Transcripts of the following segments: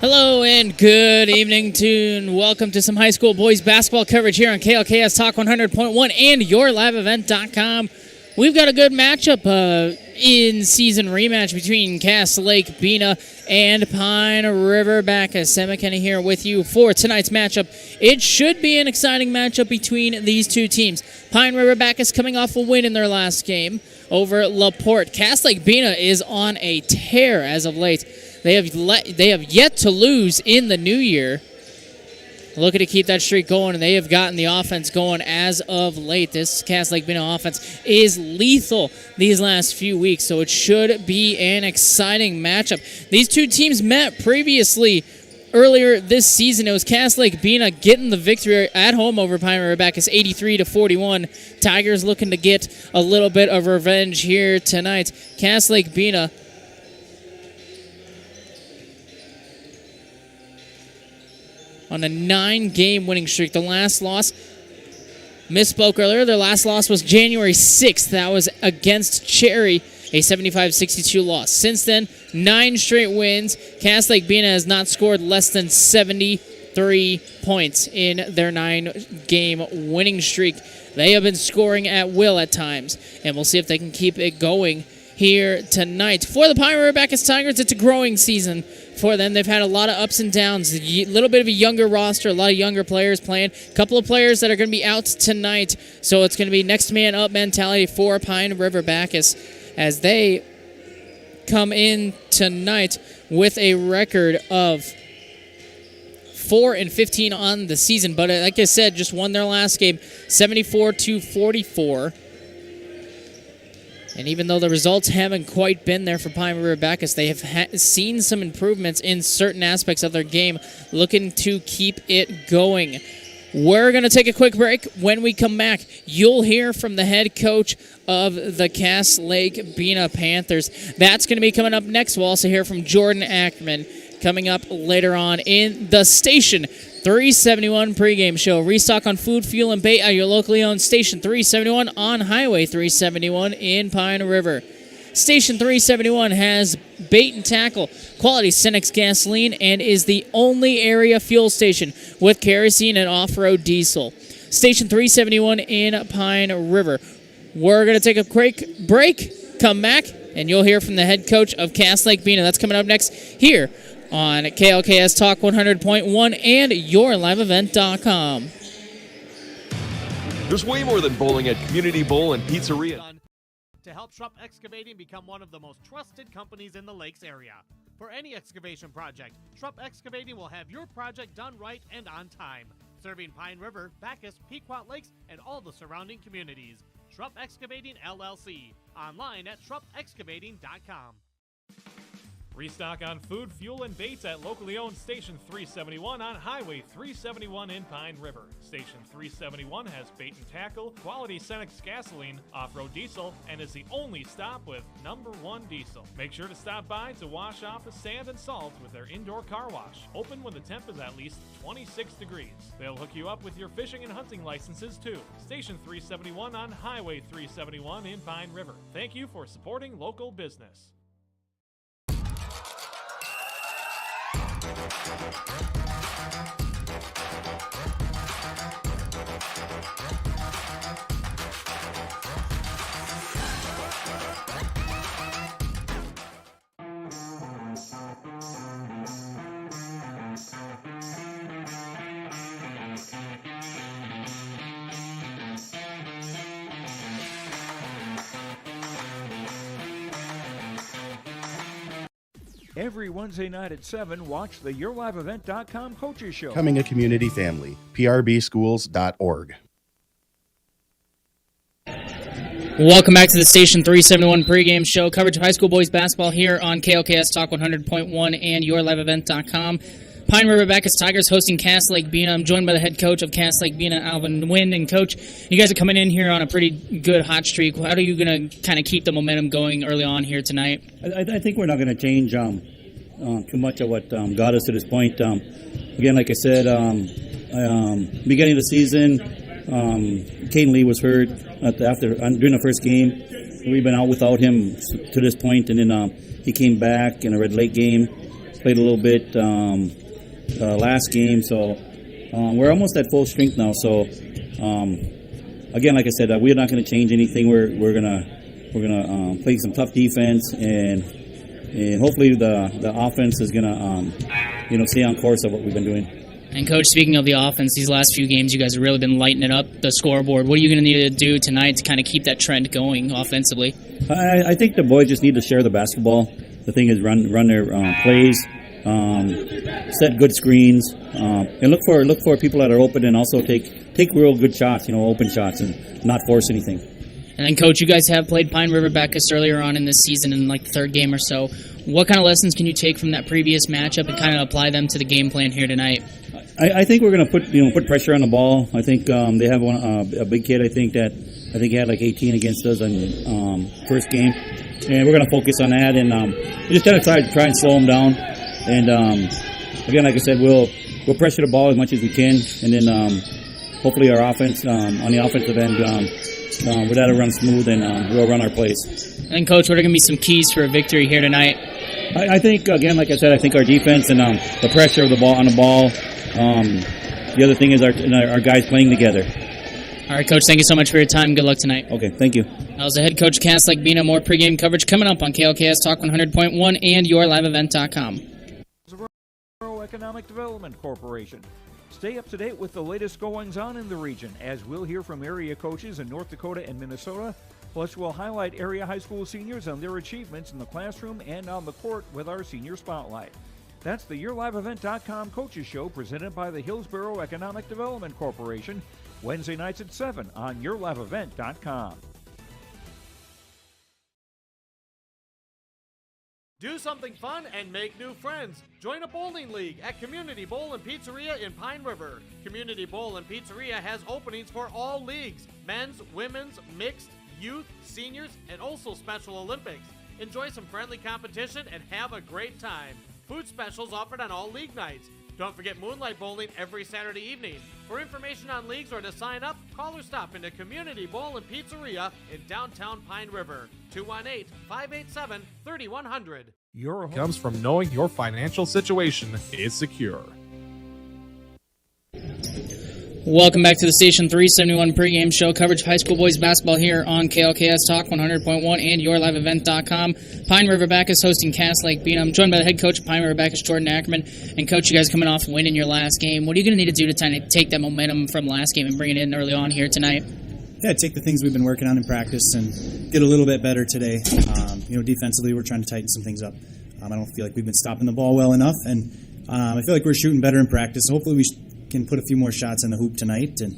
Hello and good evening and welcome to some high school boys basketball coverage here on KLKS Talk 100.1 and YourLiveEvent.com. We've got a good matchup, in-season rematch between Cass Lake-Bena and Pine River-Backus. Sam McKenna here with you for tonight's matchup. It should be an exciting matchup between these two teams. Pine River-Backus coming off a win in their last game over LaPorte. Cass Lake-Bena is on a tear as of late. They have yet to lose in the new year. Looking to keep that streak going, and they have gotten the offense going as of late. This Cass Lake-Bena offense is lethal these last few weeks, so it should be an exciting matchup. These two teams met previously earlier this season. It was Cass Lake-Bena getting the victory at home over Pine River-Backus 83-41. Tigers looking to get a little bit of revenge here tonight. Cass Lake-Bena on a 9-game winning streak. The last loss, misspoke earlier, their last loss was January 6th. That was against Cherry, a 75-62 loss. Since then, 9 straight wins. Cass Lake-Bena has not scored less than 73 points in their 9-game winning streak. They have been scoring at will at times, and we'll see if they can keep it going here tonight. For the Pine River-Backus Tigers, it's a growing season for them. They've had a lot of ups and downs, a little bit of a younger roster, a lot of younger players playing, a couple of players that are going to be out tonight, so it's going to be next man up mentality for Pine River-Backus as they come in tonight with a record of 4-15 on the season, but like I said, just won their last game 74-44. And even though the results haven't quite been there for Pine River-Backus, they have seen some improvements in certain aspects of their game, looking to keep it going. We're going to take a quick break. When we come back, you'll hear from the head coach of the Cass Lake-Bena Panthers. That's going to be coming up next. We'll also hear from Jordan Ackerman coming up later on in the Station 371 pregame show. Restock on food, fuel, and bait at your locally owned Station 371 on Highway 371 in Pine River. Station 371 has bait and tackle, quality Cenex gasoline, and is the only area fuel station with kerosene and off-road diesel. Station 371 in Pine River. We're going to take a quick break, come back, and you'll hear from the head coach of Cass Lake-Bena. That's coming up next here on KLKS Talk 100.1 and YourLiveEvent.com. There's way more than bowling at Community Bowl and Pizzeria. To help Schrupp Excavating become one of the most trusted companies in the Lakes area. For any excavation project, Schrupp Excavating will have your project done right and on time. Serving Pine River, Backus, Pequot Lakes, and all the surrounding communities. Schrupp Excavating LLC. Online at ShruppExcavating.com. Restock on food, fuel, and baits at locally owned Station 371 on Highway 371 in Pine River. Station 371 has bait and tackle, quality Cenex gasoline, off-road diesel, and is the only stop with #1 diesel. Make sure to stop by to wash off the sand and salt with their indoor car wash. Open when the temp is at least 26 degrees. They'll hook you up with your fishing and hunting licenses too. Station 371 on Highway 371 in Pine River. Thank you for supporting local business. Every Wednesday night at 7, watch the YourLiveEvent.com Coaches Show. Becoming a community family. prbschools.org. Welcome back to the Station 371 pregame show. Coverage of high school boys basketball here on KLKS Talk 100.1 and YourLiveEvent.com. Pine River-Backus Tigers hosting Cass Lake-Bena. I'm joined by the head coach of Cass Lake-Bena, Alvin Wynn. And, Coach, you guys are coming in here on a pretty good hot streak. How are you going to kind of keep the momentum going early on here tonight? I think we're not going to change too much of what got us to this point. Again, like I said, beginning of the season, Caden Lee was hurt during the first game. We've been out without him to this point, and then he came back in a red late game, played a little bit. last game. So we're almost at full strength now. So again, like I said, we're not going to change anything. We're gonna play some tough defense, and hopefully the offense is gonna stay on course of what we've been doing. And Coach, speaking of the offense, these last few games, you guys have really been lighting it up, the scoreboard. What are you going to need to do tonight to kind of keep that trend going offensively? I think the boys just need to share the basketball. The thing is run their plays, set good screens, and look for people that are open, and also take real good shots, open shots, and not force anything. And then, Coach, you guys have played Pine River-Backus earlier on in this season in like the third game or so. What kind of lessons can you take from that previous matchup and kind of apply them to the game plan here tonight? I think we're going to put pressure on the ball. I think they have a big kid. I think he had like 18 against us in first game, and we're going to focus on that and just try and slow them down. And again, like I said, we'll pressure the ball as much as we can, and then hopefully our offense on the offensive end we'll let it run smooth, and we'll run our plays. And Coach, what are going to be some keys for a victory here tonight? I think, again, like I said, I think our defense and the pressure of the ball on the ball. The other thing is our guys playing together. All right, Coach, thank you so much for your time. Good luck tonight. Okay, thank you. I was the head coach, Lake-Bena. More pregame coverage coming up on KLKS Talk 100.1 and yourliveevent.com. Economic Development Corporation. Stay up to date with the latest goings-on in the region, as we'll hear from area coaches in North Dakota and Minnesota. Plus, we'll highlight area high school seniors on their achievements in the classroom and on the court with our Senior Spotlight. That's the yourliveevent.com Coaches Show presented by the Hillsborough Economic Development Corporation, Wednesday nights at 7 on yourliveevent.com. Do something fun and make new friends. Join a bowling league at Community Bowl and Pizzeria in Pine River. Community Bowl and Pizzeria has openings for all leagues: men's, women's, mixed, youth, seniors, and also Special Olympics. Enjoy some friendly competition and have a great time. Food specials offered on all league nights. Don't forget Moonlight Bowling every Saturday evening. For information on leagues or to sign up, call or stop into Community Bowl and Pizzeria in downtown Pine River. 218-587-3100. Your Comes from knowing your financial situation is secure. Welcome back to the Station 371 pregame show. Coverage of high school boys basketball here on KLKS Talk 100.1 and yourliveevent.com. Pine River-Backus hosting Lake-Bena. I'm joined by the head coach of Pine River-Backus, Jordan Ackerman. And, Coach, you guys coming off winning your last game. What are you going to need to do to take that momentum from last game and bring it in early on here tonight? Yeah, take the things we've been working on in practice and get a little bit better today. Defensively, we're trying to tighten some things up. I don't feel like we've been stopping the ball well enough, and I feel like we're shooting better in practice. Hopefully we can put a few more shots in the hoop tonight, and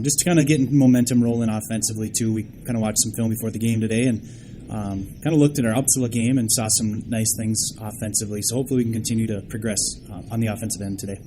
just kind of getting momentum rolling offensively too. We kind of watched some film before the game today, and kind of looked at our Upsala game and saw some nice things offensively. So hopefully we can continue to progress on the offensive end today.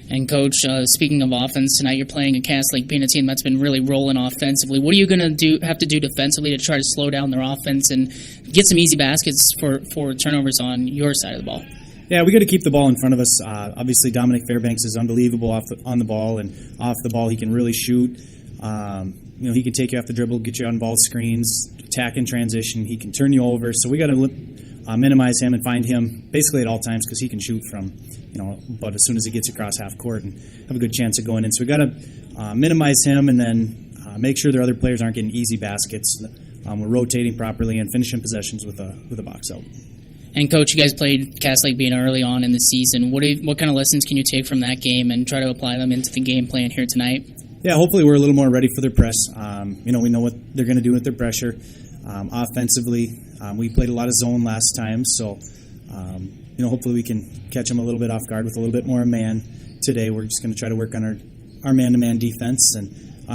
And, Coach, speaking of offense, tonight you're playing a Lake-Bena team that's been really rolling offensively. What are you going to have to do defensively to try to slow down their offense and get some easy baskets for turnovers on your side of the ball? Yeah, we got to keep the ball in front of us. Obviously, Dominic Fairbanks is unbelievable on the ball, and off the ball he can really shoot. He can take you off the dribble, get you on ball screens, attack in transition. He can turn you over. So we got to minimize him and find him basically at all times, because he can shoot from about as soon as he gets across half court and have a good chance of going in. So we got to minimize him, and then make sure their other players aren't getting easy baskets. We're rotating properly and finishing possessions with a box out. And, Coach, you guys played Lake-Bena early on in the season. What kind of lessons can you take from that game and try to apply them into the game plan here tonight? Yeah, hopefully we're a little more ready for their press. We know what they're going to do with their pressure. Offensively, we played a lot of zone last time, so hopefully we can catch them a little bit off guard with a little bit more man today. We're just going to try to work on our man-to-man defense, and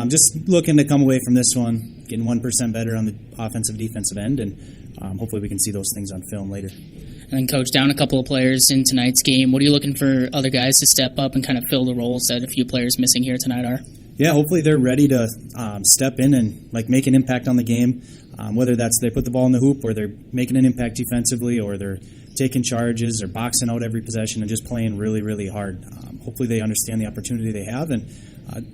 just looking to come away from this one getting 1% better on the offensive-defensive end, and hopefully we can see those things on film later. And then, Coach, down a couple of players in tonight's game. What are you looking for other guys to step up and kind of fill the roles that a few players missing here tonight are? Yeah, hopefully they're ready to step in and make an impact on the game, whether that's they put the ball in the hoop or they're making an impact defensively or they're taking charges or boxing out every possession and just playing really, really hard. Hopefully they understand the opportunity they have and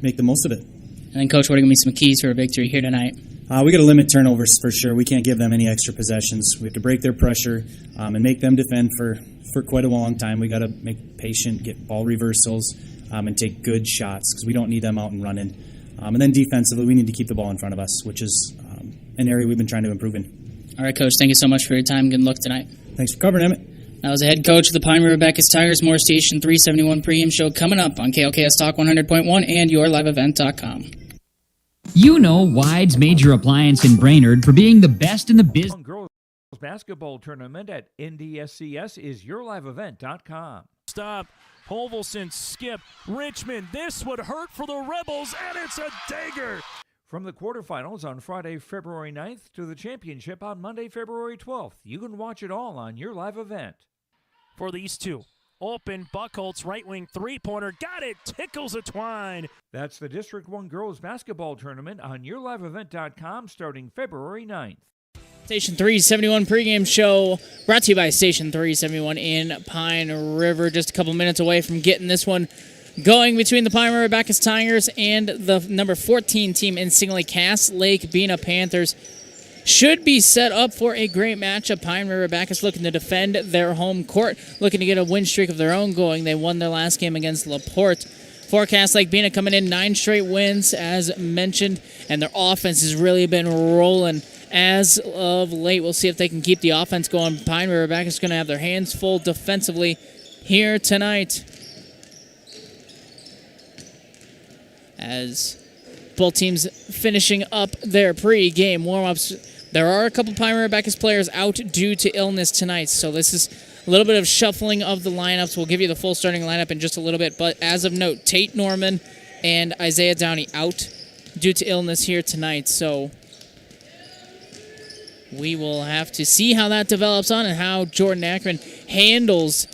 make the most of it. And then, Coach, what are going to be some keys for a victory here tonight? We got to limit turnovers for sure. We can't give them any extra possessions. We have to break their pressure and make them defend for quite a long time. We got to make patient, get ball reversals, and take good shots because we don't need them out and running. And then defensively, we need to keep the ball in front of us, which is an area we've been trying to improve in. All right, Coach, thank you so much for your time. Good luck tonight. Thanks for covering, Emmett. That was the head coach of the Pine River-Backus Tigers. More Station 371 pregame show coming up on KLKS Talk 100.1 and yourliveevent.com. You know Wide's Major Appliance in Brainerd for being the best in the business. Girls basketball tournament at NDSCS is yourliveevent.com. Stop. Holvelson skip. Richmond. This would hurt for the Rebels, and it's a dagger. From the quarterfinals on Friday, February 9th to the championship on Monday, February 12th. You can watch it all on your live event. For these two. Open, Buckholtz, right wing three-pointer. Got it. Tickles a twine. That's the District 1 girls basketball tournament on yourliveevent.com starting February 9th. Station 371 pregame show brought to you by Station 371 in Pine River. Just a couple minutes away from getting this one going between the Pine River-Backus Tigers and the number 14 team in singly cast, Lake-Bena Panthers. Should be set up for a great matchup. Pine River-Backus looking to defend their home court, looking to get a win streak of their own going. They won their last game against LaPorte. Forecast Lake-Bena coming in 9 straight wins, as mentioned, and their offense has really been rolling as of late. We'll see if they can keep the offense going. Pine River-Backus is going to have their hands full defensively here tonight, as both teams finishing up their pre-game warm-ups. There are a couple Pine River-Backus players out due to illness tonight, so this is a little bit of shuffling of the lineups. We'll give you the full starting lineup in just a little bit, but as of note, Tate Norman and Isaiah Downey out due to illness here tonight, so we will have to see how that develops on and how Jordan Ackerman handles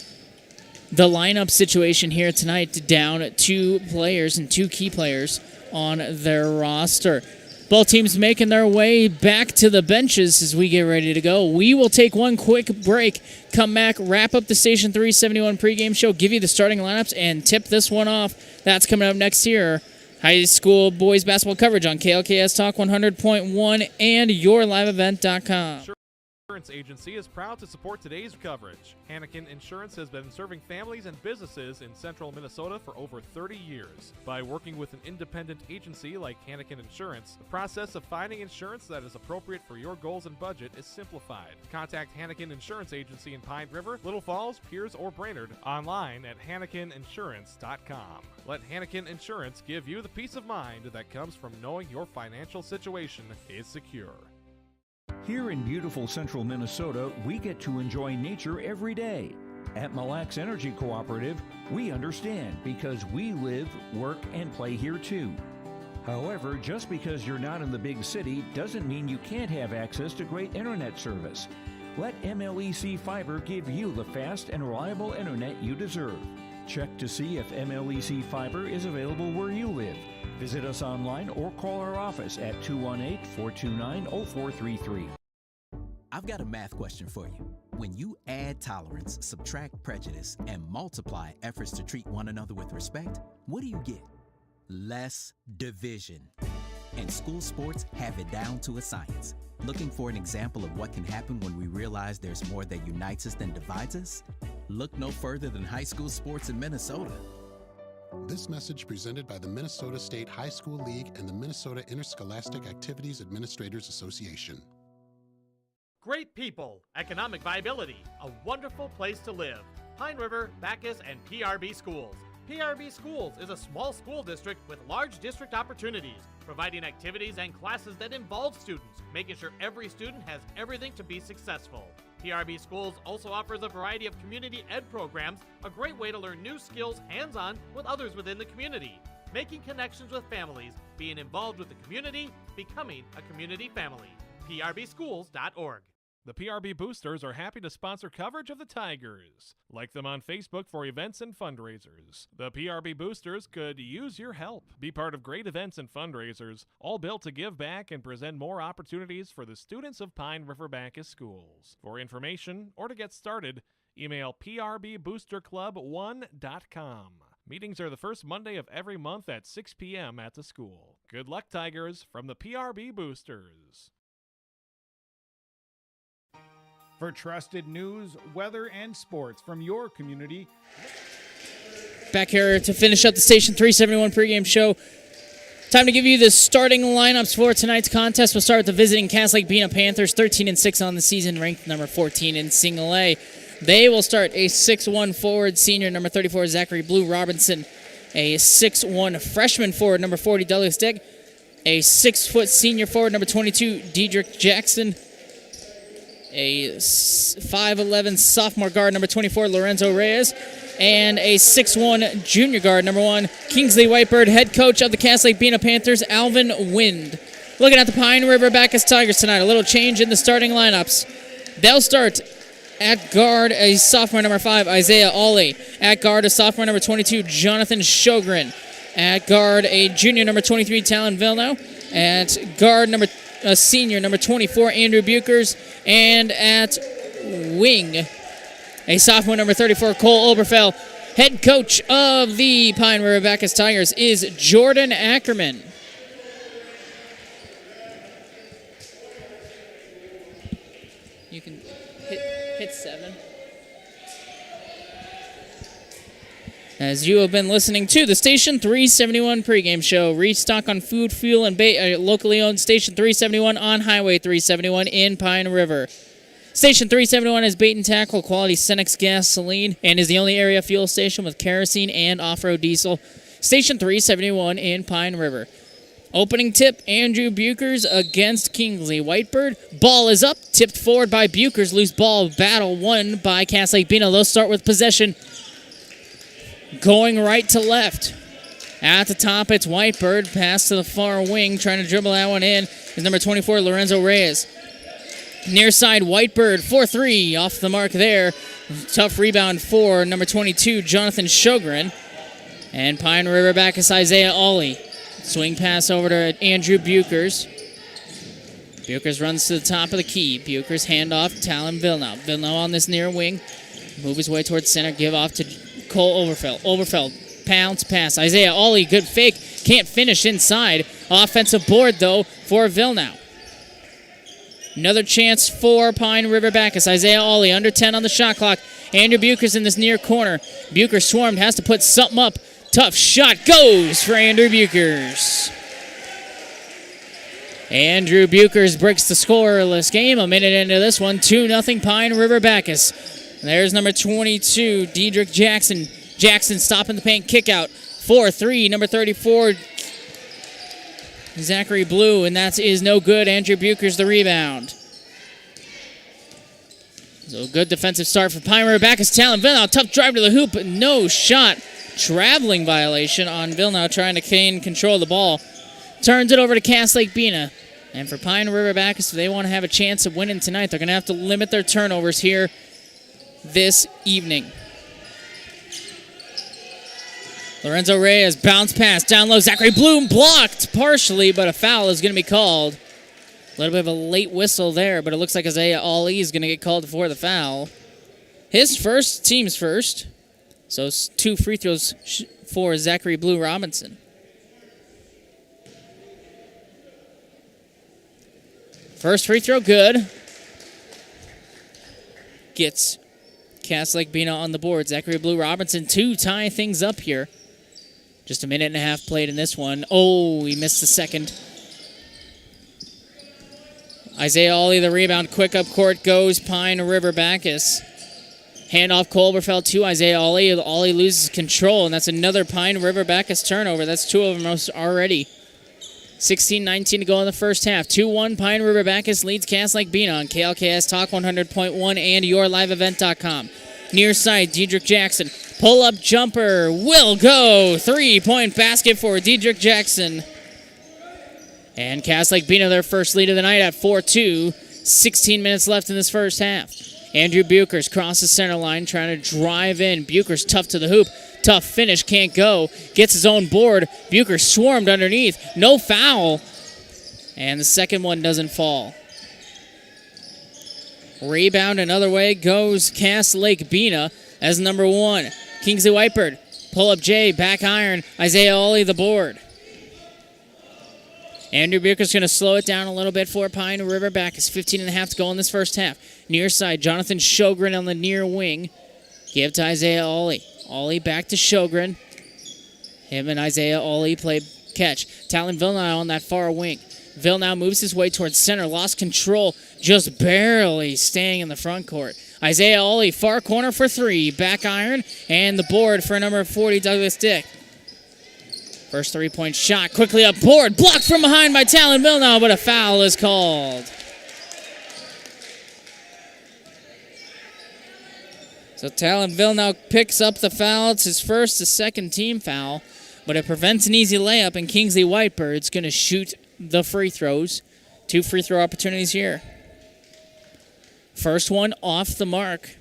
the lineup situation here tonight, down 2 players and 2 key players on their roster. Both teams making their way back to the benches as we get ready to go. We will take one quick break, come back, wrap up the Station 371 pregame show, give you the starting lineups, and tip this one off. That's coming up next year. High school boys basketball coverage on KLKS Talk 100.1 and yourliveevent.com. Insurance Agency is proud to support today's coverage. Hanneken Insurance has been serving families and businesses in central Minnesota for over 30 years. By working with an independent agency like Hanneken Insurance, the process of finding insurance that is appropriate for your goals and budget is simplified. Contact Hanneken Insurance Agency in Pine River, Little Falls, Pierce, or Brainerd online at HannekenInsurance.com. Let Hanneken Insurance give you the peace of mind that comes from knowing your financial situation is secure. Here in beautiful central Minnesota, we get to enjoy nature every day. At Mille Lacs Energy Cooperative, we understand because we live, work, and play here too. However, just because you're not in the big city doesn't mean you can't have access to great internet service. Let MLEC Fiber give you the fast and reliable internet you deserve. Check to see if MLEC Fiber is available where you live. Visit us online or call our office at 218-429-0433. I've got a math question for you. When you add tolerance, subtract prejudice, and multiply efforts to treat one another with respect, what do you get? Less division. And school sports have it down to a science. Looking for an example of what can happen when we realize there's more that unites us than divides us? Look no further than high school sports in Minnesota. This message presented by the Minnesota State High School League and the Minnesota Interscholastic Activities Administrators Association. Great people, economic viability, a wonderful place to live. Pine River, Backus, and PRB Schools. PRB Schools is a small school district with large district opportunities, providing activities and classes that involve students, making sure every student has everything to be successful. PRB Schools also offers a variety of community ed programs, a great way to learn new skills hands-on with others within the community, making connections with families, being involved with the community, becoming a community family. PRBschools.org. The PRB Boosters are happy to sponsor coverage of the Tigers. Like them on Facebook for events and fundraisers. The PRB Boosters could use your help. Be part of great events and fundraisers, all built to give back and present more opportunities for the students of Pine River-Backus schools. For information or to get started, email prboosterclub1.com. Meetings are the first Monday of every month at 6 p.m. at the school. Good luck, Tigers, from the PRB Boosters. For trusted news, weather, and sports from your community. Back here to finish up the Station 371 pregame show. Time to give you the starting lineups for tonight's contest. We'll start with the visiting Lake-Bena Panthers, 13-6 on the season, ranked number 14 in Single A. They will start a 6'1 forward senior, number 34, Zachary Blue Robinson. A 6'1 freshman forward, number 40, Douglas Dick. A 6' senior forward, number 22, Diedrich Jackson. A 5'11 sophomore guard, number 24, Lorenzo Reyes. And a 6'1 junior guard, number 1, Kingsley Whitebird. Head coach of the Lake-Bena Panthers, Alvin Wind. Looking at the Pine River-Backus Tigers tonight, a little change in the starting lineups. They'll start at guard, a sophomore, number 5, Isaiah Ollie. At guard, a sophomore, number 22, Jonathan Sjogren. At guard, a junior, number 23, Talon Vilno. At guard, a senior, number 24, Andrew Bukers. And at wing, a sophomore, number 34, Cole Oberfell. Head coach of the Pine River-Backus Tigers is Jordan Ackerman. You can hit 7. As you have been listening to the Station 371 pregame show, restock on food, fuel, and bait, locally owned Station 371 on Highway 371 in Pine River. Station 371 has bait and tackle, quality Cenex gasoline, and is the only area fuel station with kerosene and off-road diesel. Station 371 in Pine River. Opening tip, Andrew Bukers against Kingsley Whitebird. Ball is up, tipped forward by Bukers. Loose ball battle won by Lake-Bena. They'll start with possession. Going right to left. At the top, it's Whitebird. Pass to the far wing, trying to dribble that one in. Is number 24, Lorenzo Reyes. Near side, Whitebird, 4-3, off the mark there. Tough rebound for number 22, Jonathan Sjogren. And Pine River-Backus, Isaiah Ollie. Swing pass over to Andrew Bukers. Bukers runs to the top of the key. Bukers handoff, Talon Vilno. Vilno on this near wing. Move his way towards center, give off to Cole Oberfeld. Oberfeld, bounce pass. Isaiah Ollie, good fake. Can't finish inside. Offensive board, though, for Vilno. Another chance for Pine River-Backus. Isaiah Ollie, under 10 on the shot clock. Andrew Bukers in this near corner. Bukers swarmed, has to put something up. Tough shot goes for Andrew Bukers. Andrew Bukers breaks the scoreless game. A minute into this one, 2-0 Pine River-Backus. There's number 22, Diedrich Jackson. Jackson stopping the paint, kick out. 4-3, number 34, Zachary Blue, and that is no good. Andrew Bukers the rebound. So good defensive start for Pine River-Backus. Talon Vilno, tough drive to the hoop, but no shot. Traveling violation on Vilno trying to gain control of the ball. Turns it over to Lake-Bena. And for Pine River-Backus, if they want to have a chance of winning tonight, they're going to have to limit their turnovers here this evening. Lorenzo Reyes, bounce pass, down low. Zachary Bloom blocked partially, but a foul is going to be called. A little bit of a late whistle there, but it looks like Isaiah Ollie is going to get called for the foul. His first, team's first. So 2 free throws for Zachary Blue Robinson. First free throw, good. Gets Lake-Bena on the board. Zachary Blue Robinson, 2 tie things up here. Just a minute and a half played in this one. Oh, he missed the second. Isaiah Ollie, the rebound. Quick up court goes Pine River-Backus. Handoff Colberfeld to Isaiah Ollie. Ollie loses control, and that's another Pine River-Backus turnover. That's 2 of them already. 16-19 to go in the first half. 2-1 Pine River-Backus leads Lake-Bena on KLKS Talk 100.1 and YourLiveEvent.com. Near side, Diedrich Jackson. Pull-up jumper will go. 3-point basket for Diedrich Jackson. And Lake-Bena their first lead of the night at 4-2. 16 minutes left in this first half. Andrew Bukers crosses center line, trying to drive in. Bukers tough to the hoop. Tough finish, can't go. Gets his own board. Bukers swarmed underneath. No foul. And the second one doesn't fall. Rebound another way goes Lake-Bena as number 1. Kingsley Whitebird Pull-up J, back iron. Isaiah Ollie the board. Andrew Bucher's going to slow it down a little bit for Pine River-Backus. 15.5 to go in this first half. Near side, Jonathan Sjogren on the near wing. Give to Isaiah Ollie. Ollie back to Sjogren. Him and Isaiah Ollie play catch. Talon Villeneuve on that far wing. Villeneuve moves his way towards center. Lost control. Just barely staying in the front court. Isaiah Ollie, far corner for 3. Back iron. And the board for number 40, Douglas Dick. First three-point shot. Quickly up board. Blocked from behind by Talon Villeneuve, but a foul is called. So Talon Villeneuve picks up the foul. It's his first to second team foul, but it prevents an easy layup, and Kingsley Whitebird's going to shoot the free throws. 2 free throw opportunities here. First one off the mark.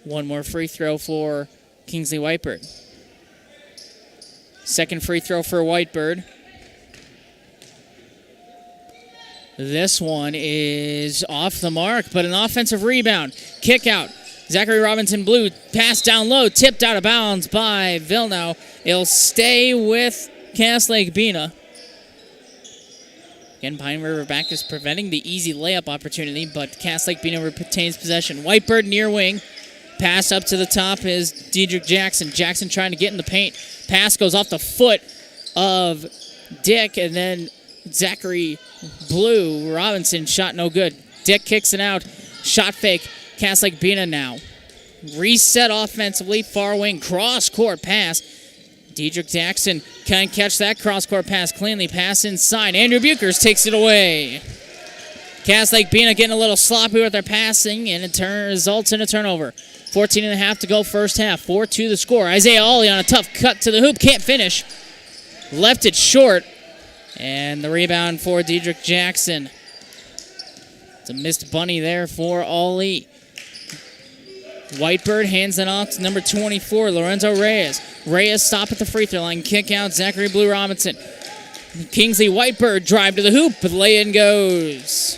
One more free throw for Kingsley Whitebird. Second free throw for Whitebird. This one is off the mark, but an offensive rebound. Kick out. Zachary Robinson Blue, pass down low, tipped out of bounds by Villeneuve. It'll stay with Cass Lake-Bena. Again, Pine River-Backus preventing the easy layup opportunity, but Cass Lake-Bena retains possession. Whitebird near wing. Pass up to the top is Dedrick Jackson. Jackson trying to get in the paint. Pass goes off the foot of Dick, and then Zachary Blue. Robinson shot no good. Dick kicks it out. Shot fake. Cass Lake-Bena now. Reset offensively. Far wing. Cross-court pass. Dedrick Jackson can't catch that cross-court pass cleanly. Pass inside. Andrew Buchers takes it away. Cass Lake-Bena getting a little sloppy with their passing, and it results in a turnover. 14.5 to go first half. 4-2 the score. Isaiah Ollie on a tough cut to the hoop. Can't finish. Left it short. And the rebound for Dedrick Jackson. It's a missed bunny there for Ollie. Whitebird hands it off to number 24, Lorenzo Reyes. Reyes stop at the free throw line. Kick out Zachary Blue Robinson. Kingsley Whitebird drive to the hoop, but lay-in goes.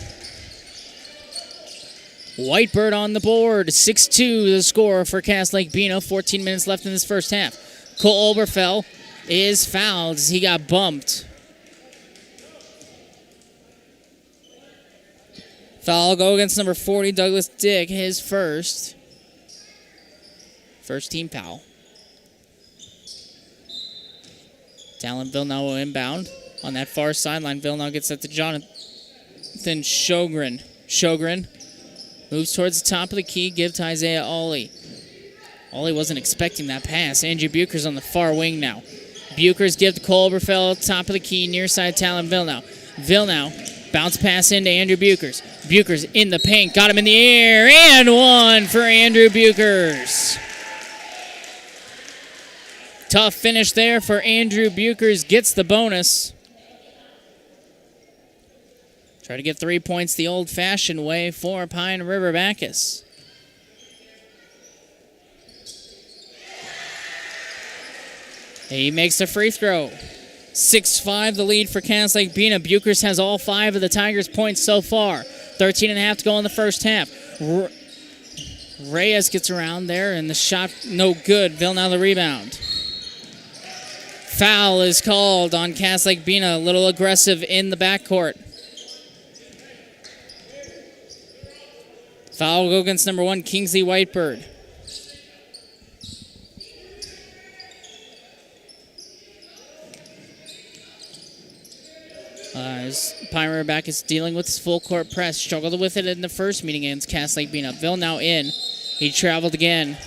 Whitebird on the board. 6-2 the score for Cass Lake-Bena. 14 minutes left in this first half. Cole Oberfell is fouled as he got bumped. Foul will go against number 40, Douglas Dick, his first. First team foul. Talon Villeneuve will inbound. On that far sideline, Villeneuve gets that to Jonathan Sjogren. Sjogren moves towards the top of the key, give to Isaiah Ollie. Ollie wasn't expecting that pass. Andrew Buchers on the far wing now. Buchers give to Cole Oberfell, top of the key, near side Talon Villeneuve. Villeneuve, bounce pass into Andrew Buchers. Buchers in the paint, got him in the air, and one for Andrew Buchers. Tough finish there for Andrew Buchers, gets the bonus. Try to get 3 points the old-fashioned way for Pine River-Backus. He makes the free throw. 6-5 the lead for Cass Lake-Bena. Buchers has all 5 of the Tigers' points so far. 13.5 to go in the first half. Reyes gets around there, and the shot no good. Villeneuve the rebound. Foul is called on Cass Lake-Bena. A little aggressive in the backcourt. Foul will go against number 1, Kingsley Whitebird. As Pine River-Backus dealing with his full court press. Struggled with it in the first meeting against Cass Lake-Bena. Villeneuve in. He traveled again.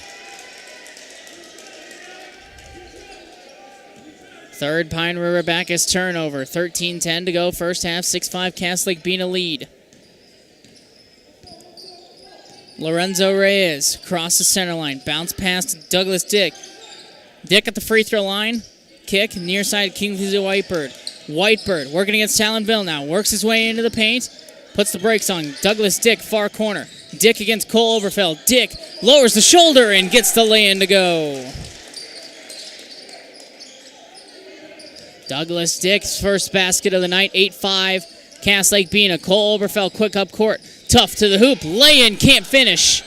Third Pine River-Backus turnover. 13-10 to go first half. 6-5 Cass Lake-Bena lead. Lorenzo Reyes across the center line. Bounce pass to Douglas Dick. Dick at the free throw line. Kick near side Kingsley Whitebird. Whitebird working against Talon Villeneuve. Works his way into the paint. Puts the brakes on. Douglas Dick far corner. Dick against Cole Oberfell. Dick lowers the shoulder and gets the lay-in to go. Douglas Dick's first basket of the night. 8-5 Cass Lake-Bena. Cole Oberfell quick up court. Tough to the hoop. Lay-in, can't finish.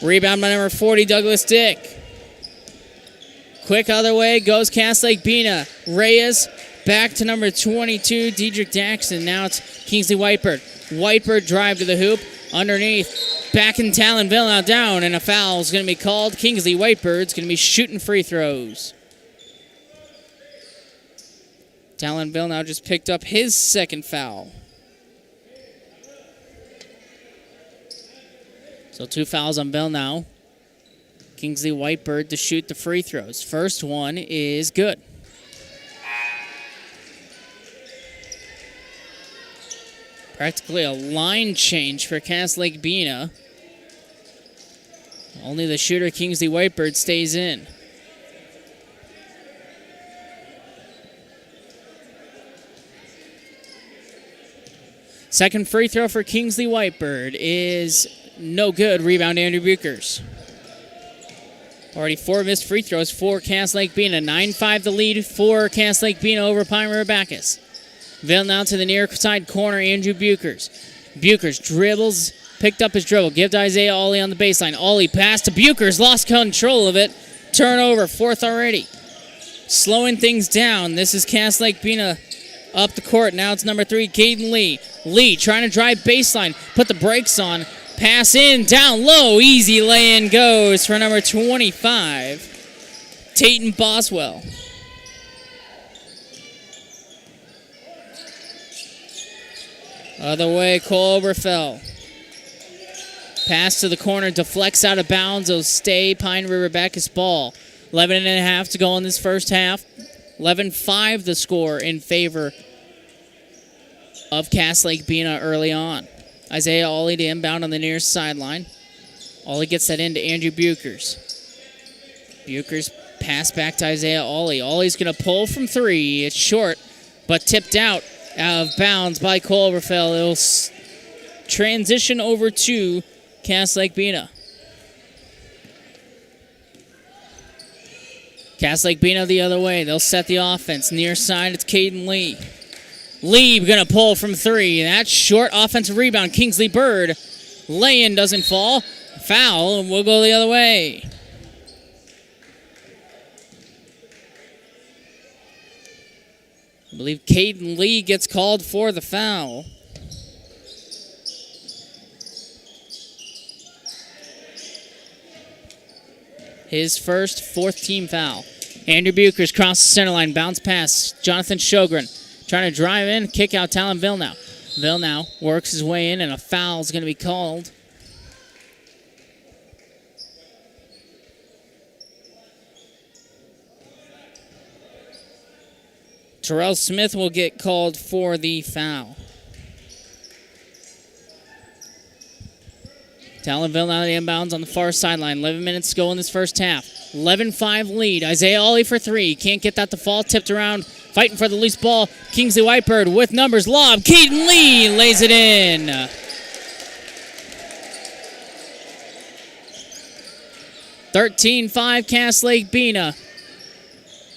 Rebound by number 40, Douglas Dick. Quick other way goes Cass Lake-Bena. Reyes back to number 22, Diedrich Daxton. Now it's Kingsley Whitebird. Whitebird drive to the hoop. Underneath. Back in Talonville now down. And a foul is going to be called. Kingsley Whitebird's going to be shooting free throws. Talonville now just picked up his second foul. So 2 fouls on Bill now. Kingsley Whitebird to shoot the free throws. First one is good. Practically a line change for Cass Lake-Bena. Only the shooter, Kingsley Whitebird, stays in. Second free throw for Kingsley Whitebird is no good. Rebound, Andrew Buchers. Already 4 missed free throws for Cass Lake-Bena. 9-5 the lead for Cass Lake-Bena over Pine River-Backus. Vail now to the near side corner, Andrew Buchers. Buchers dribbles, picked up his dribble. Give to Isaiah Ollie on the baseline. Ollie pass to Buchers, lost control of it. Turnover, 4th already. Slowing things down. This is Cass Lake-Bena up the court. Now it's number 3, Caden Lee. Lee trying to drive baseline, put the brakes on. Pass in, down low, easy lay-in goes for number 25, Tayton Boswell. Other way, Cole Oberfell. Pass to the corner, deflects out of bounds. It'll stay Pine River-Backus ball. 11.5 to go in this first half. 11-5 the score in favor of Cass Lake-Bena early on. Isaiah Ollie to inbound on the near sideline. Ollie gets that into Andrew Buchers. Buchers pass back to Isaiah Ollie. Ollie's going to pull from 3. It's short, but tipped out of bounds by Cole Oberfell. It'll transition over to Cass Lake-Bena. Cass Lake-Bena the other way. They'll set the offense. Near side, it's Caden Lee. Lee going to pull from 3. That's short. Offensive rebound. Kingsley Bird. Lay-in doesn't fall. Foul, and we'll go the other way. I believe Caden Lee gets called for the foul. His first 4th team foul. Andrew Buchers crosses the center line. Bounce pass. Jonathan Sjogren. Trying to drive in, kick out Talonville now. Ville now works his way in, and a foul is going to be called. Terrell Smith will get called for the foul. Talonville now the inbounds on the far sideline. 11 minutes to go in this first half. 11-5 lead. Isaiah Ollie for 3. Can't get that to fall. Tipped around. Fighting for the loose ball. Kingsley Whitebird with numbers. Lob. Caden Lee lays it in. 13-5 Cass Lake-Bena.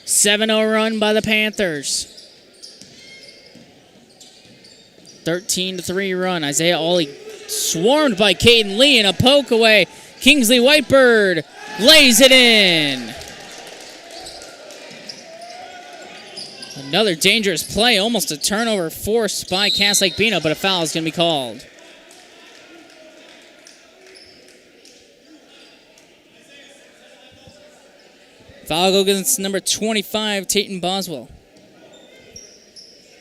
7-0 run by the Panthers. 13-3 run. Isaiah Ollie swarmed by Caden Lee and a poke away. Kingsley Whitebird lays it in. Another dangerous play, almost a turnover forced by Cass Lake-Bena, but a foul is going to be called. Foul goes against number 25, Tayton Boswell.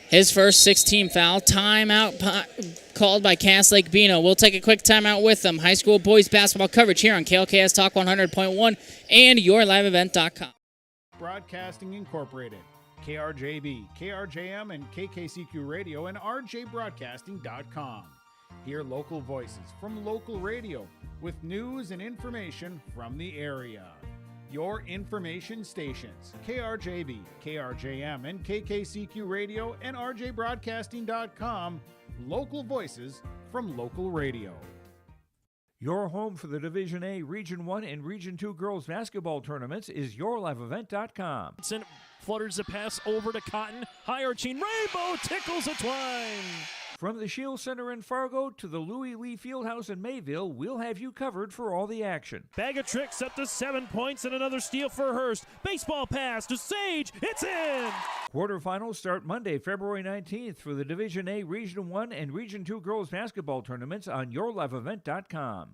His first 16 foul. Timeout called by Cass Lake-Bena. We'll take a quick timeout with them. High school boys basketball coverage here on KLKS Talk 100.1 and yourliveevent.com. Broadcasting Incorporated. KRJB, KRJM, and KKCQ Radio, and RJBroadcasting.com. Hear local voices from local radio with news and information from the area. Your information stations, KRJB, KRJM, and KKCQ Radio, and RJBroadcasting.com. Local voices from local radio. Your home for the Division A, Region 1, and Region 2 girls basketball tournaments is yourliveevent.com. Flutters the pass over to Cotton. High arching rainbow tickles a twine. From the Shield Center in Fargo to the Louis Lee Fieldhouse in Mayville, we'll have you covered for all the action. Bag of tricks up to 7 points and another steal for Hurst. Baseball pass to Sage. It's in! Quarterfinals start Monday, February 19th for the Division A, Region 1, and Region 2 girls basketball tournaments on yourliveevent.com.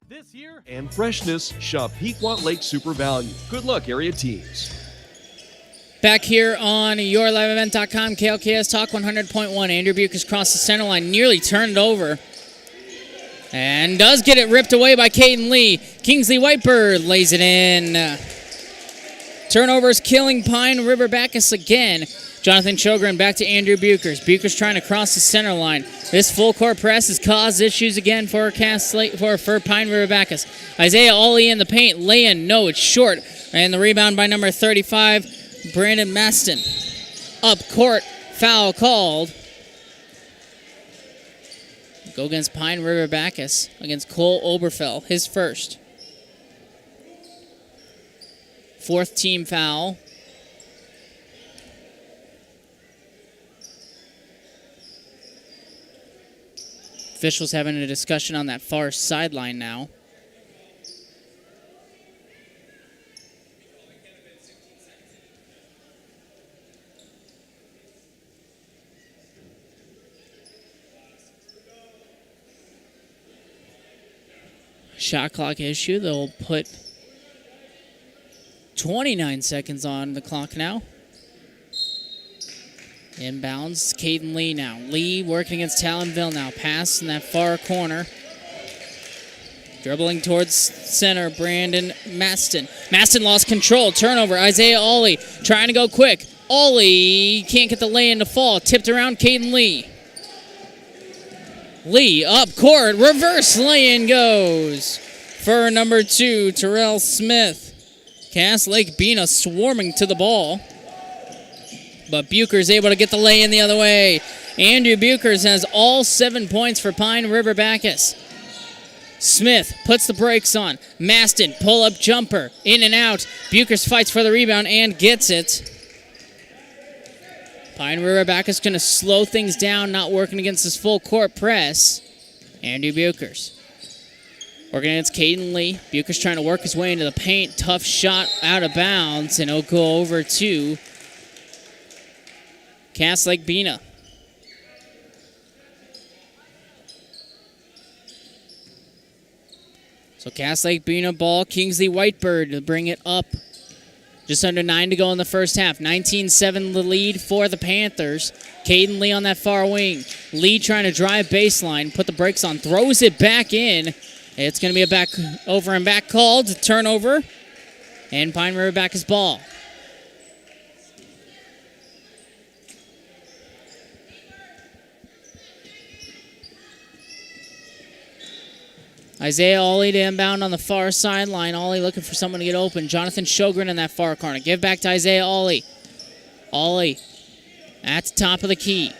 This year, And freshness, shop Pequot Lake Super Value. Good luck, area teams. Back here on yourliveevent.com, KLKS Talk 100.1. Andrew Bucas across the center line, nearly turned over. And does get it ripped away by Caden Lee. Kingsley Whitebird lays it in. Turnovers killing Pine River-Backus again. Jonathan Chogren back to Andrew Buchers. Buchers trying to cross the center line. This full court press has caused issues again for Pine River-Backus. Isaiah Ollie in the paint. Lay-in, no, it's short. And the rebound by number 35, Brandon Maston. Up court, foul called. Go against Pine River-Backus against Cole Oberfell, his first. Fourth team foul. Officials having a discussion on that far sideline now. Shot clock issue. They'll put 29 seconds on the clock now. Inbounds, Caden Lee now. Lee working against Talonville now. Pass in that far corner. Dribbling towards center, Brandon Maston. Maston lost control. Turnover, Isaiah Ollie trying to go quick. Ollie can't get the lay-in to fall. Tipped around, Caden Lee. Lee up court. Reverse lay-in goes for number 2, Terrell Smith. Cass Lake-Bena swarming to the ball. But Buchers able to get the lay-in the other way. Andrew Buchers has all 7 points for Pine River-Backus. Smith puts the brakes on. Maston, pull-up jumper, in and out. Buchers fights for the rebound and gets it. Pine River-Backus going to slow things down, not working against his full court press. Andrew Buchers working against Caden Lee. Buchers trying to work his way into the paint. Tough shot out of bounds, and it'll go over to Cass Lake-Bena. So Cass Lake-Bena ball. Kingsley Whitebird to bring it up. Just under 9 to go in the first half. 19-7 the lead for the Panthers. Caden Lee on that far wing. Lee trying to drive baseline. Put the brakes on. Throws it back in. It's going to be a back over and back called. Turnover. And Pine River-Backus ball. Isaiah Ollie to inbound on the far sideline. Ollie looking for someone to get open. Jonathan Shogren in that far corner. Give back to Isaiah Ollie. Ollie at the top of the key.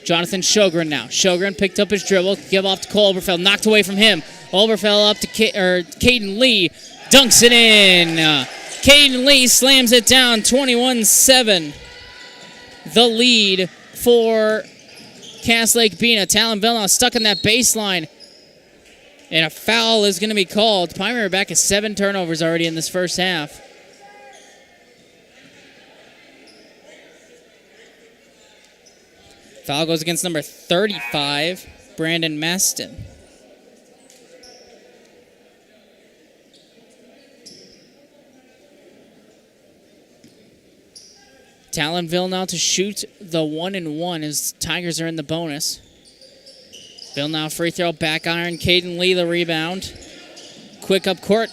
Jonathan Shogren now. Shogren picked up his dribble. Give off to Cole Oberfell. Knocked away from him. Oberfell up to Caden Lee. Dunks it in. Caden Lee slams it down. 21-7. The lead for Cass Lake-Bena. Talonville now stuck in that baseline. And a foul is going to be called. Pine River-Backus has 7 turnovers already in this first half. Foul goes against number 35, Brandon Maston. Talonville now to shoot the 1-and-1 as Tigers are in the bonus. Bill now free throw, back iron. Caden Lee the rebound. Quick up court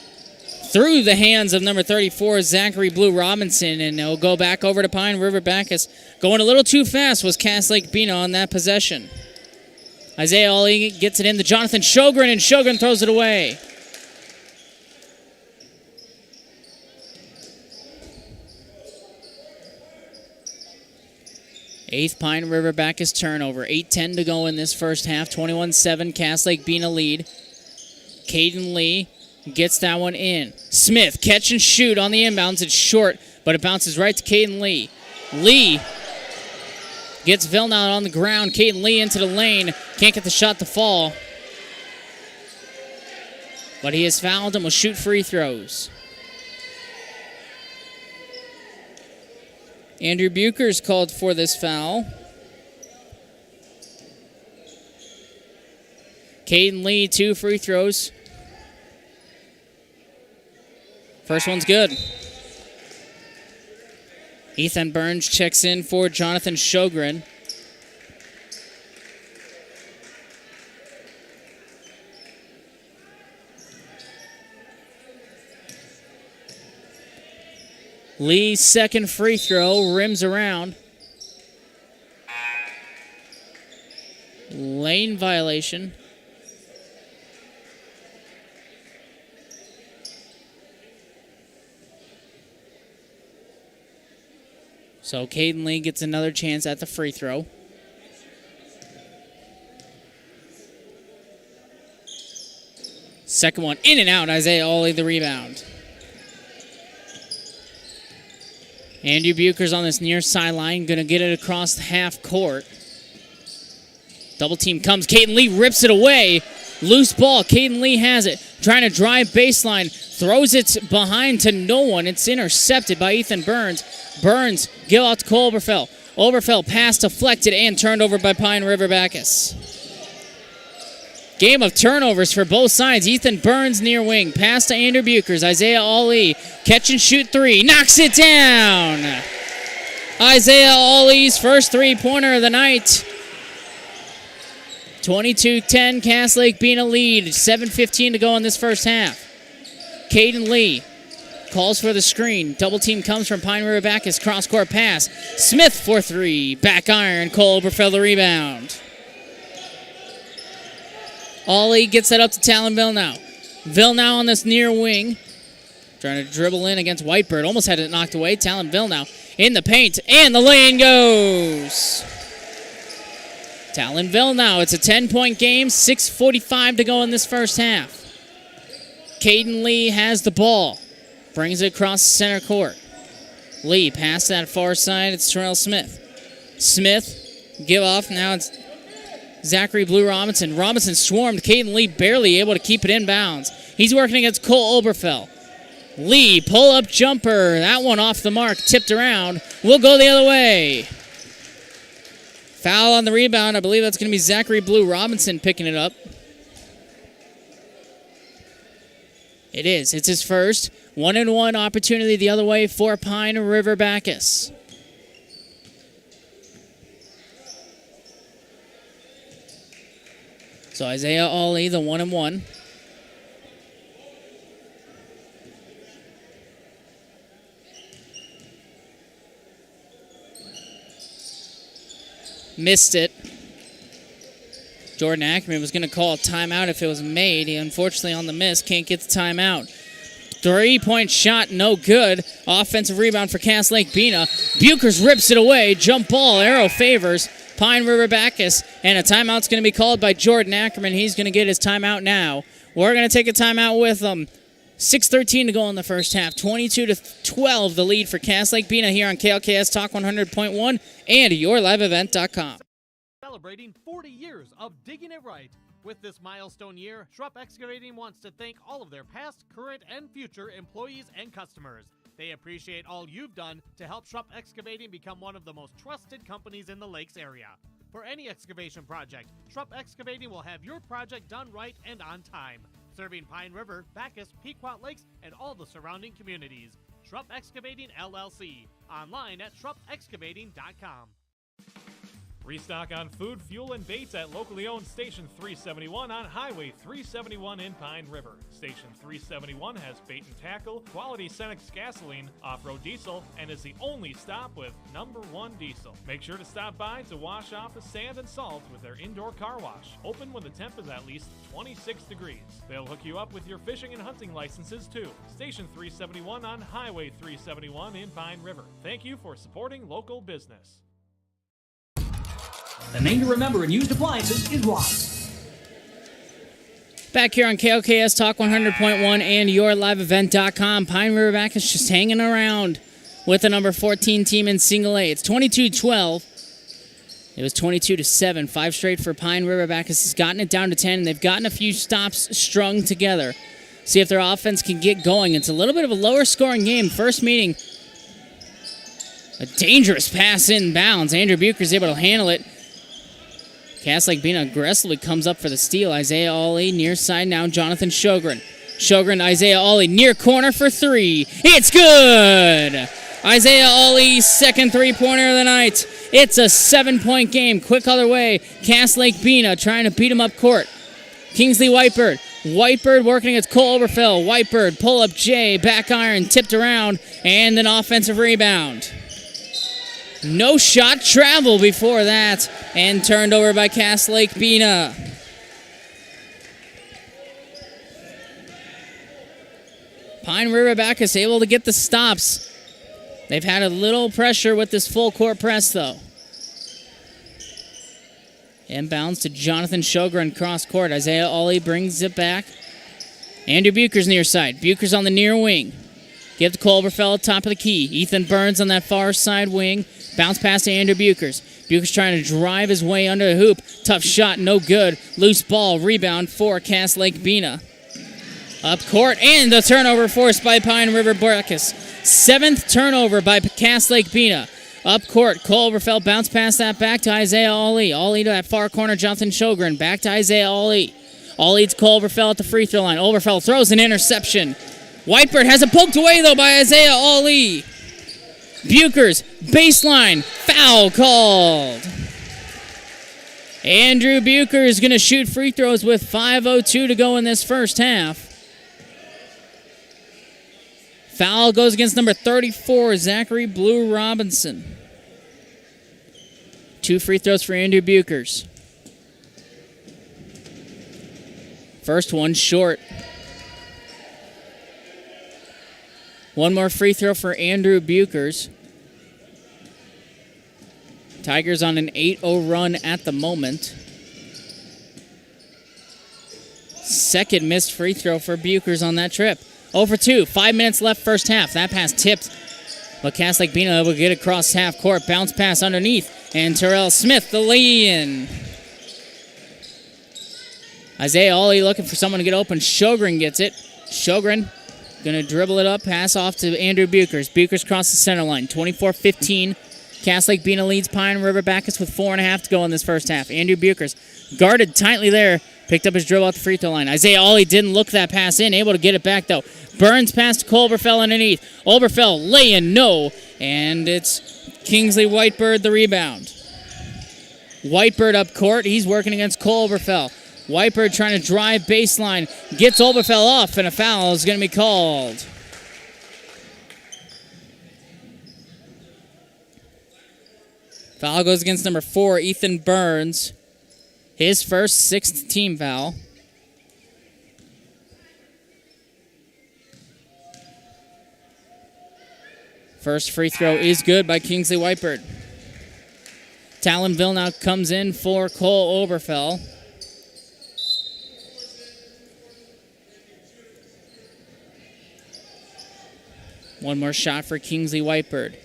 through the hands of number 34, Zachary Blue Robinson, and it'll go back over to Pine River-Backus. Going a little too fast was Cass Lake-Bena on that possession. Isaiah Ollie gets it in to Jonathan Shogren, and Shogren throws it away. Eighth Pine River-Backus turnover. 8:10 to go in this first half. 21-7, Cass Lake-Bena lead. Caden Lee gets that one in. Smith, catch and shoot on the inbounds. It's short, but it bounces right to Caden Lee. Lee Gets Vilna on the ground. Caden Lee into the lane. Can't get the shot to fall. But he has fouled and will shoot free throws. Andrew Bucher's called for this foul. Caden Lee, 2 free throws. First one's good. Ethan Burns checks in for Jonathan Sjogren. Lee's second free throw rims around. Lane violation. So Caden Lee gets another chance at the free throw. Second one in and out. Isaiah Ollie the rebound. Andrew Bucher's on this near sideline. Going to get it across the half court. Double team comes. Caden Lee rips it away. Loose ball. Caden Lee has it. Trying to drive baseline. Throws it behind to no one. It's intercepted by Ethan Burns. Burns, give out to Cole Oberfell. Oberfell pass deflected and turned over by Pine River-Backus. Game of turnovers for both sides. Ethan Burns near wing. Pass to Andrew Buchers. Isaiah Ollie. Catch and shoot 3. Knocks it down. Isaiah Ollie's first three-pointer of the night. 22-10, Cass Lake-Bena lead. 7:15 to go in this first half. Caden Lee calls for the screen. Double team comes from Pine River-Backus. Cross-court pass. Smith for 3. Back iron. Cole Oberfell the rebound. Ollie gets that up to Talon Vilnau. Vilnau on this near wing. Trying to dribble in against Whitebird. Almost had it knocked away. Talon Vilnau in the paint. And the lane goes. Talon Vilnau. It's a 10-point game. 6:45 to go in this first half. Caden Lee has the ball. Brings it across the center court. Lee pass that far side. It's Terrell Smith. Smith, give off. Now it's Zachary Blue Robinson. Robinson swarmed. Caden Lee barely able to keep it in bounds. He's working against Cole Oberfell. Lee, pull-up jumper. That one off the mark. Tipped around. Will go the other way. Foul on the rebound. I believe that's going to be Zachary Blue Robinson picking it up. It is. It's his first 1-and-1 opportunity the other way for Pine River-Backus. So Isaiah Ollie, the 1-and-1. Missed it. Jordan Ackerman was going to call a timeout if it was made. He unfortunately on the miss can't get the timeout. 3-point shot, no good. Offensive rebound for Cass Lake-Bena. Buchers rips it away. Jump ball, arrow favors Pine River-Backus. And a timeout's going to be called by Jordan Ackerman. He's going to get his timeout now. We're going to take a timeout with him. 6:13 to go in the first half. 22-12 the lead for Cass Lake-Bena here on KLKS Talk 100.1 and yourliveevent.com. Celebrating 40 years of digging it right. With this milestone year, Schrupp Excavating wants to thank all of their past, current, and future employees and customers. They appreciate all you've done to help Schrupp Excavating become one of the most trusted companies in the Lakes area. For any excavation project, Schrupp Excavating will have your project done right and on time. Serving Pine River, Backus, Pequot Lakes, and all the surrounding communities. Schrupp Excavating LLC. Online at schruppexcavating.com. Restock on food, fuel, and baits at locally owned Station 371 on Highway 371 in Pine River. Station 371 has bait and tackle, quality Cenex gasoline, off-road diesel, and is the only stop with #1 diesel. Make sure to stop by to wash off the sand and salt with their indoor car wash. Open when the temp is at least 26 degrees. They'll hook you up with your fishing and hunting licenses too. Station 371 on Highway 371 in Pine River. Thank you for supporting local business. The name to remember in used appliances is Ross. Back here on KLKS Talk 100.1 and yourliveevent.com. Pine River-Backus just hanging around with the number 14 team in single A. It's 22-12. It was 22-7, 5 straight for Pine River-Backus has gotten it down to 10, and they've gotten a few stops strung together. See if their offense can get going. It's a little bit of a lower scoring game. First meeting, a dangerous pass inbounds. Andrew Bucher's able to handle it. Lake-Bena aggressively comes up for the steal. Isaiah Ollie near side now. Jonathan Sjogren. Sjogren, Isaiah Ollie near corner for 3. It's good! Isaiah Ollie's second three-pointer of the night. It's a 7-point game. Quick other way. Lake-Bena trying to beat him up court. Kingsley Whitebird. Whitebird working against Cole Oberfell. Whitebird, pull up J, back iron, tipped around, and an offensive rebound. No shot travel before that, and turned over by Lake-Bena. Pine River-Backus able to get the stops. They've had a little pressure with this full court press, though. Inbounds to Jonathan Sjogren cross court. Isaiah Ollie brings it back. Andrew Bucher's near side. Bucher's on the near wing. Give to Cole Oberfell, top of the key. Ethan Burns on that far side wing. Bounce pass to Andrew Bucher's. Bucher's trying to drive his way under the hoop. Tough shot, no good. Loose ball, rebound for Lake-Bena. Up court, and the turnover forced by Pine River-Backus. 7th turnover by Lake-Bena. Up court, Cole Oberfell bounce pass that back to Isaiah Ollie. Ollie to that far corner, Jonathan Sjogren. Back to Isaiah Ollie. Ollie to Cole Oberfell at the free throw line. Oberfell throws an interception. Whitebird has it poked away, though, by Isaiah Ollie. Bucher's baseline foul called. Andrew Bucher is going to shoot free throws with 5:02 to go in this first half. Foul goes against number 34, Zachary Blue Robinson. 2 free throws for Andrew Bucher's. First one short. One more free throw for Andrew Bucher's. Tigers on an 8-0 run at the moment. Second missed free throw for Bucher's on that trip. 0 for 2. 5 minutes left first half. That pass tipped. But Lake-Bena will get across half court. Bounce pass underneath. And Terrell Smith, the lay-in. Isaiah Ollie looking for someone to get open. Sjogren gets it. Sjogren going to dribble it up. Pass off to Andrew Bucher's. Bucher's cross the center line. 24-15. Lake-Bena leads Pine River-Backus with 4.5 to go in this first half. Andrew Bucher's guarded tightly there. Picked up his dribble at the free throw line. Isaiah Ollie didn't look that pass in. Able to get it back, though. Burns pass to Cole Oberfell underneath. Oberfell lay-in, no. And it's Kingsley Whitebird the rebound. Whitebird up court. He's working against Cole Oberfell. Whitebird trying to drive baseline. Gets Oberfell off, and a foul is going to be called. Foul goes against number 4, Ethan Burns. His first 6th team foul. First free throw is good by Kingsley Whitebird. Talonville now comes in for Cole Oberfell. One more shot for Kingsley Whitebird.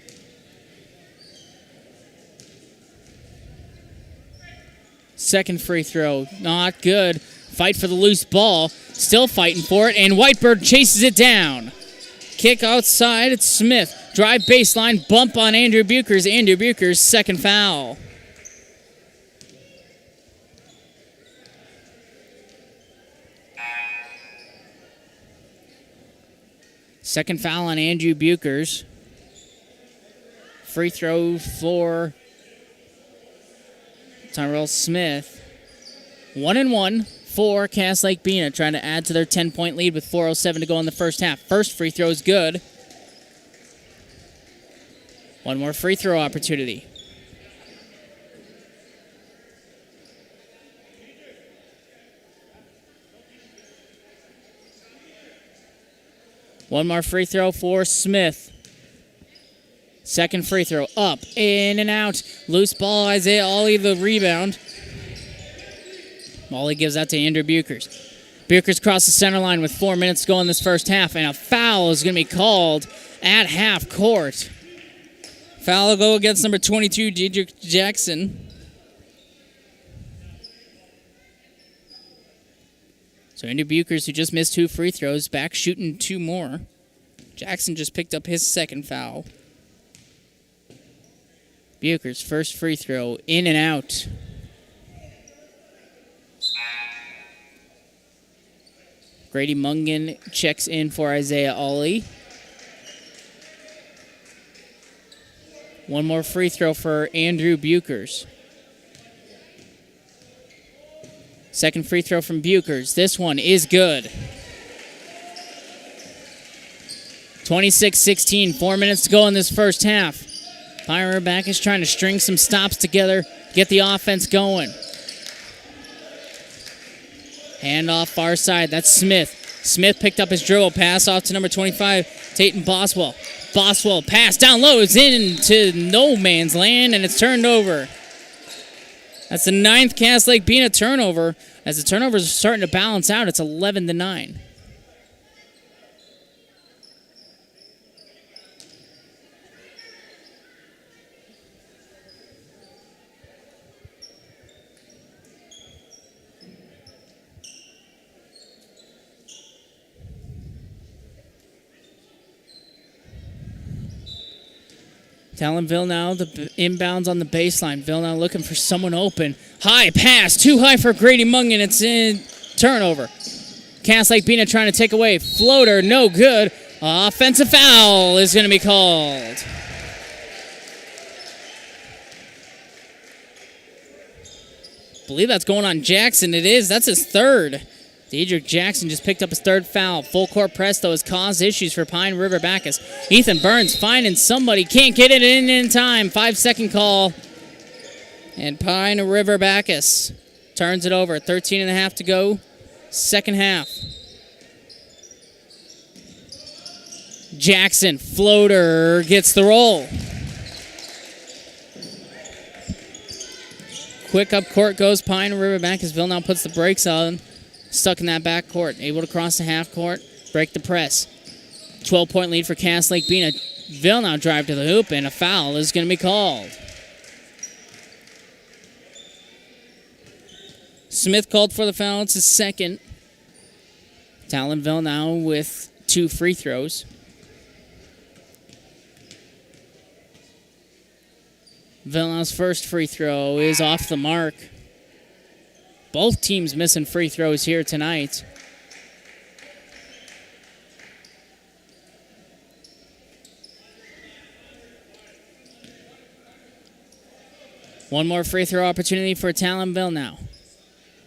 Second free throw, not good. Fight for the loose ball. Still fighting for it, and Whitebird chases it down. Kick outside, it's Smith. Drive baseline, bump on Andrew Bucher's. Andrew Bucher's second foul. Second foul on Andrew Bucher's. Free throw for Tyrell Smith. 1-1 for Lake-Bena, trying to add to their 10-point lead with 4:07 to go in the first half. First free throw is good. One more free throw opportunity. One more free throw for Smith. Second free throw up, in and out. Loose ball, Isaiah Ollie the rebound. Ollie gives that to Andrew Bucher's. Bucher's crossed the center line with 4 minutes to go in this first half, and a foul is going to be called at half court. Foul will go against number 22, Dedrick Jackson. So Andrew Buchers, who just missed 2 free throws, back shooting 2 more. Jackson just picked up his second foul. Buchers, first free throw, in and out. Grady Mungan checks in for Isaiah Ollie. One more free throw for Andrew Buchers. Second free throw from Buchers. This one is good. 26-16, 4 minutes to go in this first half. Pine River-Backus trying to string some stops together, get the offense going. Hand off far side, that's Smith. Smith picked up his dribble, pass off to number 25, Tayton Boswell. Boswell pass down low, it's into no man's land, and it's turned over. That's the 9th Cass Lake-Bena turnover. As the turnovers are starting to balance out, it's 11-9. Talon Villeneuve, the inbounds on the baseline. Villeneuve looking for someone open. High pass, too high for Grady Mungan. It's in turnover. Cass Lake-Bena trying to take away. Floater, no good. Offensive foul is going to be called. I believe that's going on Jackson. It is. That's his third. Dedrick Jackson just picked up his third foul. Full court press, though, has caused issues for Pine River-Backus. Ethan Burns finding somebody. Can't get it in time. 5-second call. And Pine River-Backus turns it over. 13.5 to go. Second half. Jackson, floater, gets the roll. Quick up court goes Pine River-Backus. Villeneuve now puts the brakes on. Stuck in that back court. Able to cross the half court. Break the press. 12-point lead for Cass Lake-Bena. Villeneuve drive to the hoop, and a foul is going to be called. Smith called for the foul. It's his second. Talon Villeneuve with 2 free throws. Villeneuve's first free throw is off the mark. Both teams missing free throws here tonight. One more free throw opportunity for Talon Villeneuve.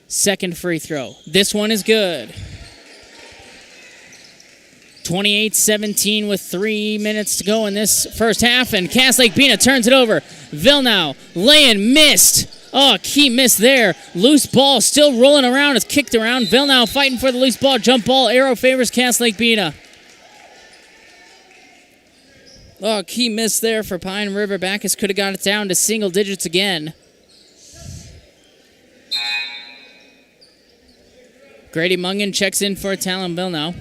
Second free throw. This one is good. 28-17 with 3 minutes to go in this first half, and Cass Lake-Bena turns it over. Villeneuve laying, missed. Oh, key miss there. Loose ball still rolling around. It's kicked around. Villeneuve fighting for the loose ball. Jump ball. Arrow favors Cass Lake-Bena. Oh, key miss there for Pine River-Backus. Could have got it down to single digits again. Grady Mungan checks in for Talon Villeneuve.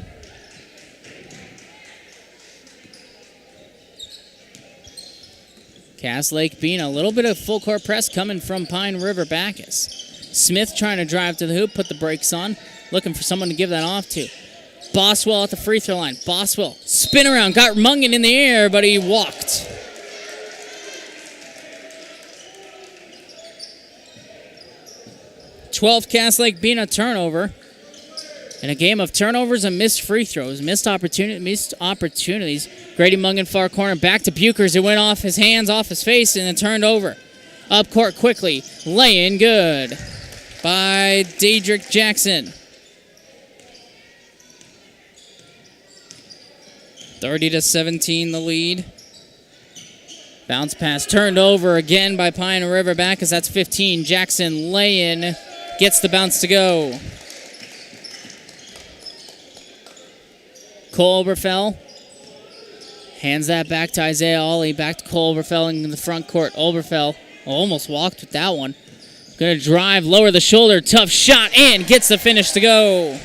Cass Lake-Bena, a little bit of full court press coming from Pine River-Backus. Smith trying to drive to the hoop, put the brakes on, looking for someone to give that off to. Boswell at the free throw line. Boswell, spin around, got Mungan in the air, but he walked. Twelfth Cass Lake-Bena turnover. In a game of turnovers and missed free throws, missed opportunities. Grady Mungan far corner, back to Buchers. It went off his hands, off his face, and then turned over. Up court quickly, laying good by Dedrick Jackson. 30-17 the lead. Bounce pass turned over again by Pine River-Backus. That's 15. Jackson laying, gets the bounce to go. Cole Oberfell hands that back to Isaiah Ollie. Back to Cole Oberfell in the front court. Oberfell almost walked with that one. Going to drive, lower the shoulder, tough shot, and gets the finish to go.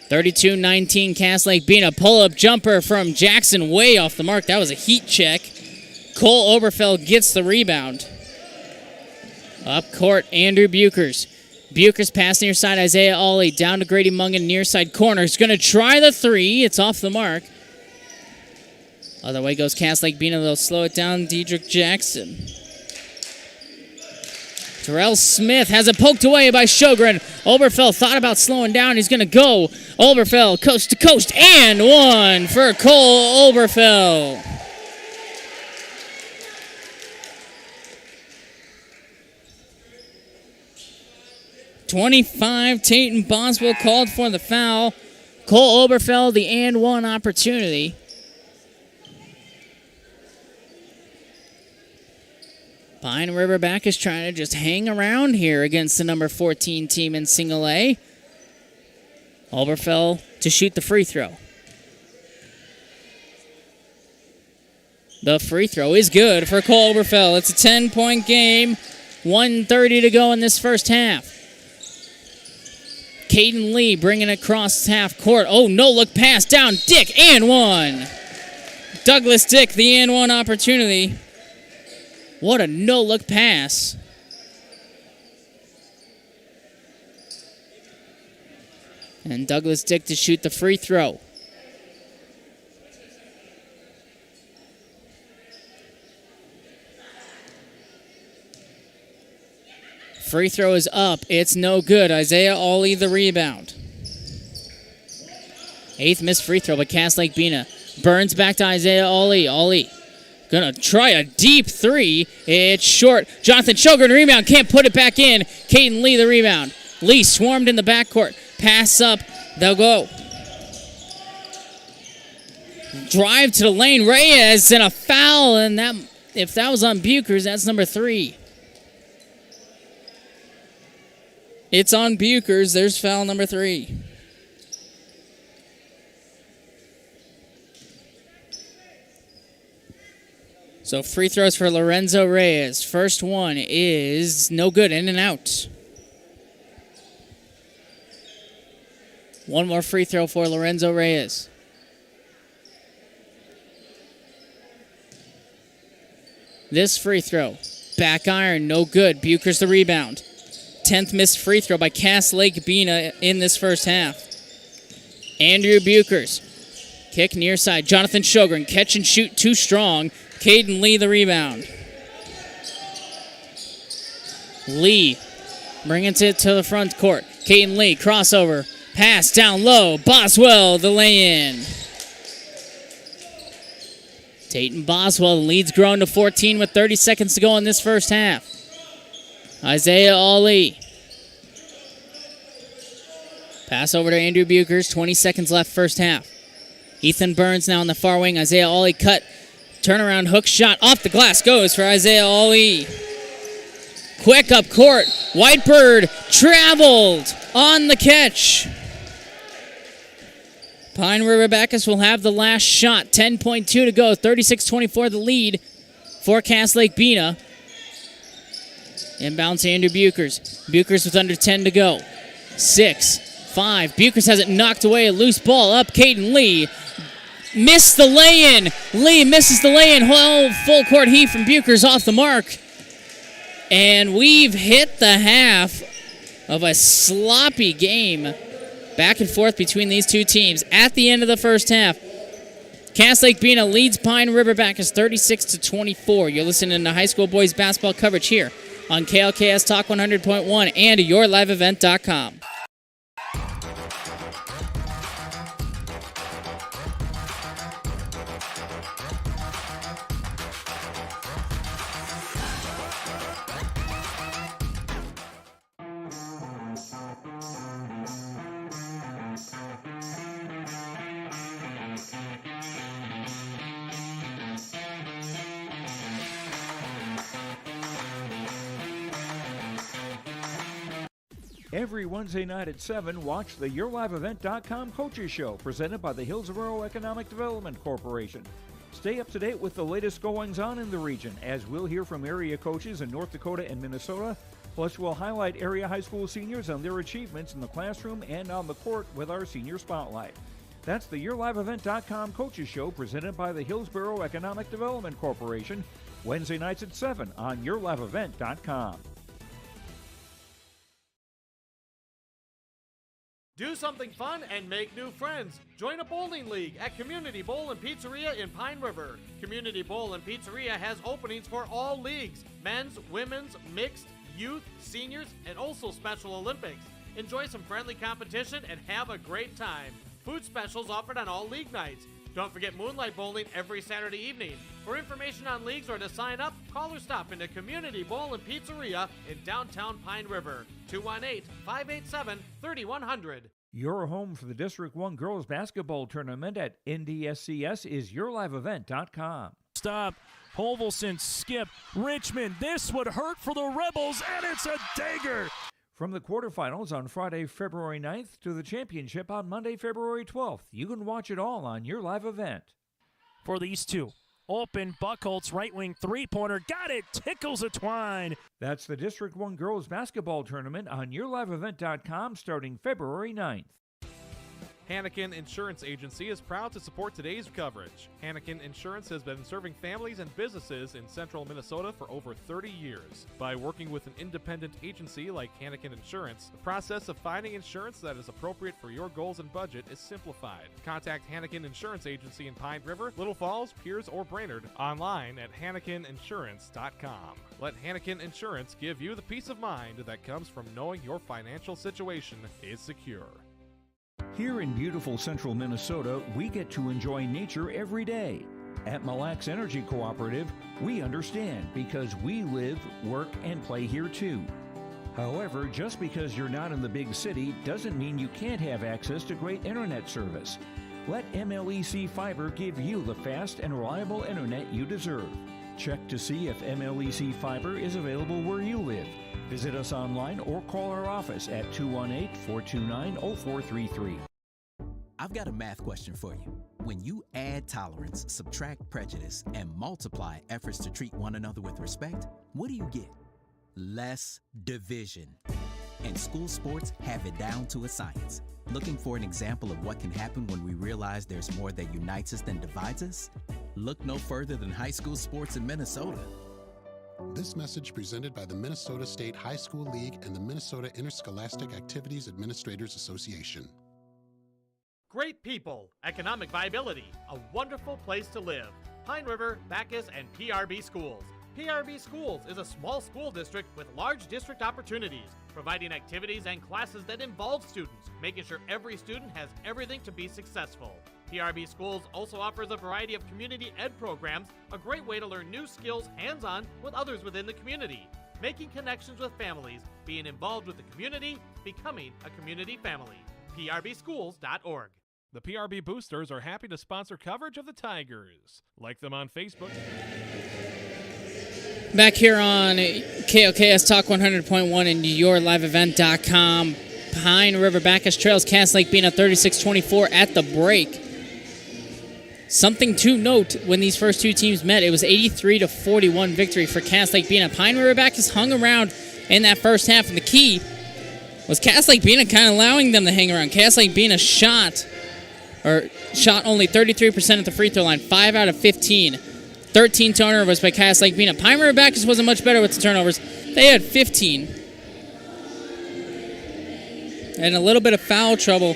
32-19 Cass Lake-Bena. Pull-up jumper from Jackson way off the mark. That was a heat check. Cole Oberfell gets the rebound. Up court, Andrew Buchers. Buchers pass near side, Isaiah Ollie. Down to Grady Mungan, near side corner. He's going to try the three. It's off the mark. Other way goes Cass Lake-Bena. They'll slow it down, Dedrick Jackson. Terrell Smith has it poked away by Sjogren. Oberfeld thought about slowing down. He's going to go. Oberfeld, coast to coast, and one for Cole Oberfeld. .25, Tatum Boswell called for the foul. Cole Oberfeld, the and one opportunity. Pine River-Backus trying to just hang around here against the number 14 team in single A. Oberfeld to shoot the free throw. The free throw is good for Cole Oberfeld. It's a 10-point game. 1:30 to go in this first half. Caden Lee bringing it across half court. Oh, no look pass down. Dick and one. Douglas Dick, the and one opportunity. What a no look pass. And Douglas Dick to shoot the free throw. Free throw is up. It's no good. Isaiah Ollie the rebound. 8th missed free throw by Cass Lake-Bena. Burns back to Isaiah Ollie. Ollie gonna try a deep three. It's short. Jonathan Sjogren rebound. Can't put it back in. Caden Lee the rebound. Lee swarmed in the backcourt. Pass up. They'll go. Drive to the lane. Reyes and a foul. And that, if that was on Buchers, that's number 3. It's on Buchers. There's foul number 3. So free throws for Lorenzo Reyes. First one is no good, in and out. One more free throw for Lorenzo Reyes. This free throw, back iron, no good. Buchers the rebound. 10th missed free throw by Cass Lake-Bena in this first half. Andrew Buchers. Kick near side. Jonathan Sjogren. Catch and shoot too strong. Caden Lee the rebound. Lee bringing it to the front court. Caden Lee crossover. Pass down low. Boswell the lay-in. Tatum Boswell, the lead's grown to 14 with 30 seconds to go in this first half. Isaiah Ollie. Pass over to Andrew Buchers. 20 seconds left first half. Ethan Burns now on the far wing. Isaiah Ollie cut. Turnaround hook shot off the glass goes for Isaiah Ollie. Quick up court. Whitebird traveled on the catch. Pine River-Backus will have the last shot. 10.2 to go. 36-24 the lead for Cass Lake-Bena. Inbounds to Andrew Buchers. Buchers with under 10 to go. 6, 5. Buchers has it knocked away. A loose ball up. Caden Lee missed the lay-in. Lee misses the lay-in. Full court heat from Buchers off the mark. And we've hit the half of a sloppy game. Back and forth between these two teams. At the end of the first half, Cass Lake-Bena leads Pine River-Backus 36-24. You're listening to high school boys basketball coverage here on KLKS Talk 100.1 and yourliveevent.com. Every Wednesday night at 7, watch the YourLiveEvent.com Coaches Show, presented by the Hillsborough Economic Development Corporation. Stay up to date with the latest goings-on in the region, as we'll hear from area coaches in North Dakota and Minnesota. Plus, we'll highlight area high school seniors and their achievements in the classroom and on the court with our Senior Spotlight. That's the YourLiveEvent.com Coaches Show, presented by the Hillsborough Economic Development Corporation, Wednesday nights at 7 on YourLiveEvent.com. Do something fun and make new friends. Join a bowling league at Community Bowl and Pizzeria in Pine River. Community Bowl and Pizzeria has openings for all leagues: men's, women's, mixed, youth, seniors, and also Special Olympics. Enjoy some friendly competition and have a great time. Food specials offered on all league nights. Don't forget Moonlight Bowling every Saturday evening. For information on leagues or to sign up, call or stop into Community Bowl and Pizzeria in downtown Pine River. 218-587-3100. Your home for the District 1 Girls Basketball Tournament at NDSCS is YourLiveEvent.com. Stop. Hovelson, skip. Richmond, this would hurt for the Rebels, and it's a dagger. From the quarterfinals on Friday, February 9th to the championship on Monday, February 12th. You can watch it all on Your Live Event. For these two. Open, Buckholtz, right wing three-pointer. Got it. Tickles a twine. That's the District 1 Girls Basketball Tournament on YourLiveEvent.com starting February 9th. Hannikin Insurance Agency is proud to support today's coverage. Hannikin Insurance has been serving families and businesses in central Minnesota for over 30 years. By working with an independent agency like Hannikin Insurance, the process of finding insurance that is appropriate for your goals and budget is simplified. Contact Hannikin Insurance Agency in Pine River, Little Falls, Pierce, or Brainerd online at HannikinInsurance.com. Let Hannikin Insurance give you the peace of mind that comes from knowing your financial situation is secure. Here in beautiful central Minnesota, we get to enjoy nature every day. At Mille Lacs Energy Cooperative, we understand because we live, work, and play here too. However, just because you're not in the big city doesn't mean you can't have access to great internet service. Let MLEC Fiber give you the fast and reliable internet you deserve. Check to see if MLEC Fiber is available where you live. Visit us online or call our office at 218-429-0433. I've got a math question for you. When you add tolerance, subtract prejudice, and multiply efforts to treat one another with respect, what do you get? Less division. And school sports have it down to a science. Looking for an example of what can happen when we realize there's more that unites us than divides us? Look no further than high school sports in Minnesota. This message presented by the Minnesota State High School League and the Minnesota Interscholastic Activities Administrators Association. Great people, economic viability, a wonderful place to live. Pine River, Backus, and PRB Schools. PRB Schools is a small school district with large district opportunities, providing activities and classes that involve students, making sure every student has everything to be successful. PRB Schools also offers a variety of community ed programs, a great way to learn new skills hands-on with others within the community, making connections with families, being involved with the community, becoming a community family. PRBschools.org. The PRB Boosters are happy to sponsor coverage of the Tigers. Like them on Facebook. Back here on KOKS Talk 100.1 and YourLiveEvent.com. Pine River-Backus trails Cass Lake-Bena 36-24 at the break. Something to note when these first two teams met, it was 83-41 victory for Cass Lake-Bena. Pine River-Backus hung around in that first half, and the key was Cass Lake-Bena kind of allowing them to hang around. Cass Lake-Bena shot only 33% at the free throw line, 5 out of 15. 13 turnovers by Cass Lake-Bena. Pine River-Backus wasn't much better with the turnovers. They had 15. And a little bit of foul trouble,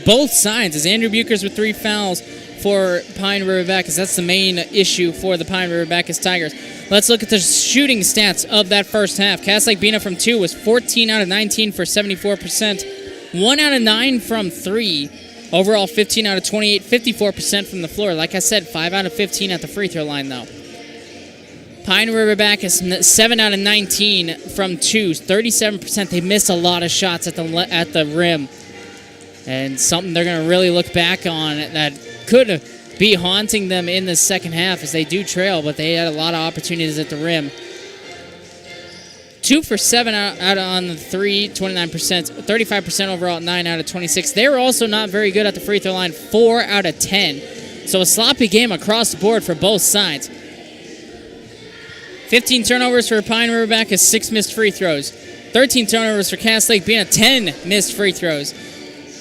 both sides, as Andrew Buchers with 3 fouls for Pine River-Backus. That's the main issue for the Pine River-Backus Tigers. Let's look at the shooting stats of that first half. Cass Lake-Bena from 2 was 14 out of 19 for 74%. 1 out of 9 from 3. Overall, 15 out of 28, 54% from the floor. Like I said, 5 out of 15 at the free throw line, though. Pine River-Backus, 7 out of 19 from 2, 37%. They missed a lot of shots at the rim. And something they're going to really look back on that could be haunting them in the second half as they do trail, but they had a lot of opportunities at the rim. 2 for 7 out on the 3, 29%, 35% overall, 9 out of 26. They were also not very good at the free throw line, 4 out of 10. So a sloppy game across the board for both sides. 15 turnovers for Pine River-Backus, 6 missed free throws. 13 turnovers for Cass Lake-Bena, 10 missed free throws.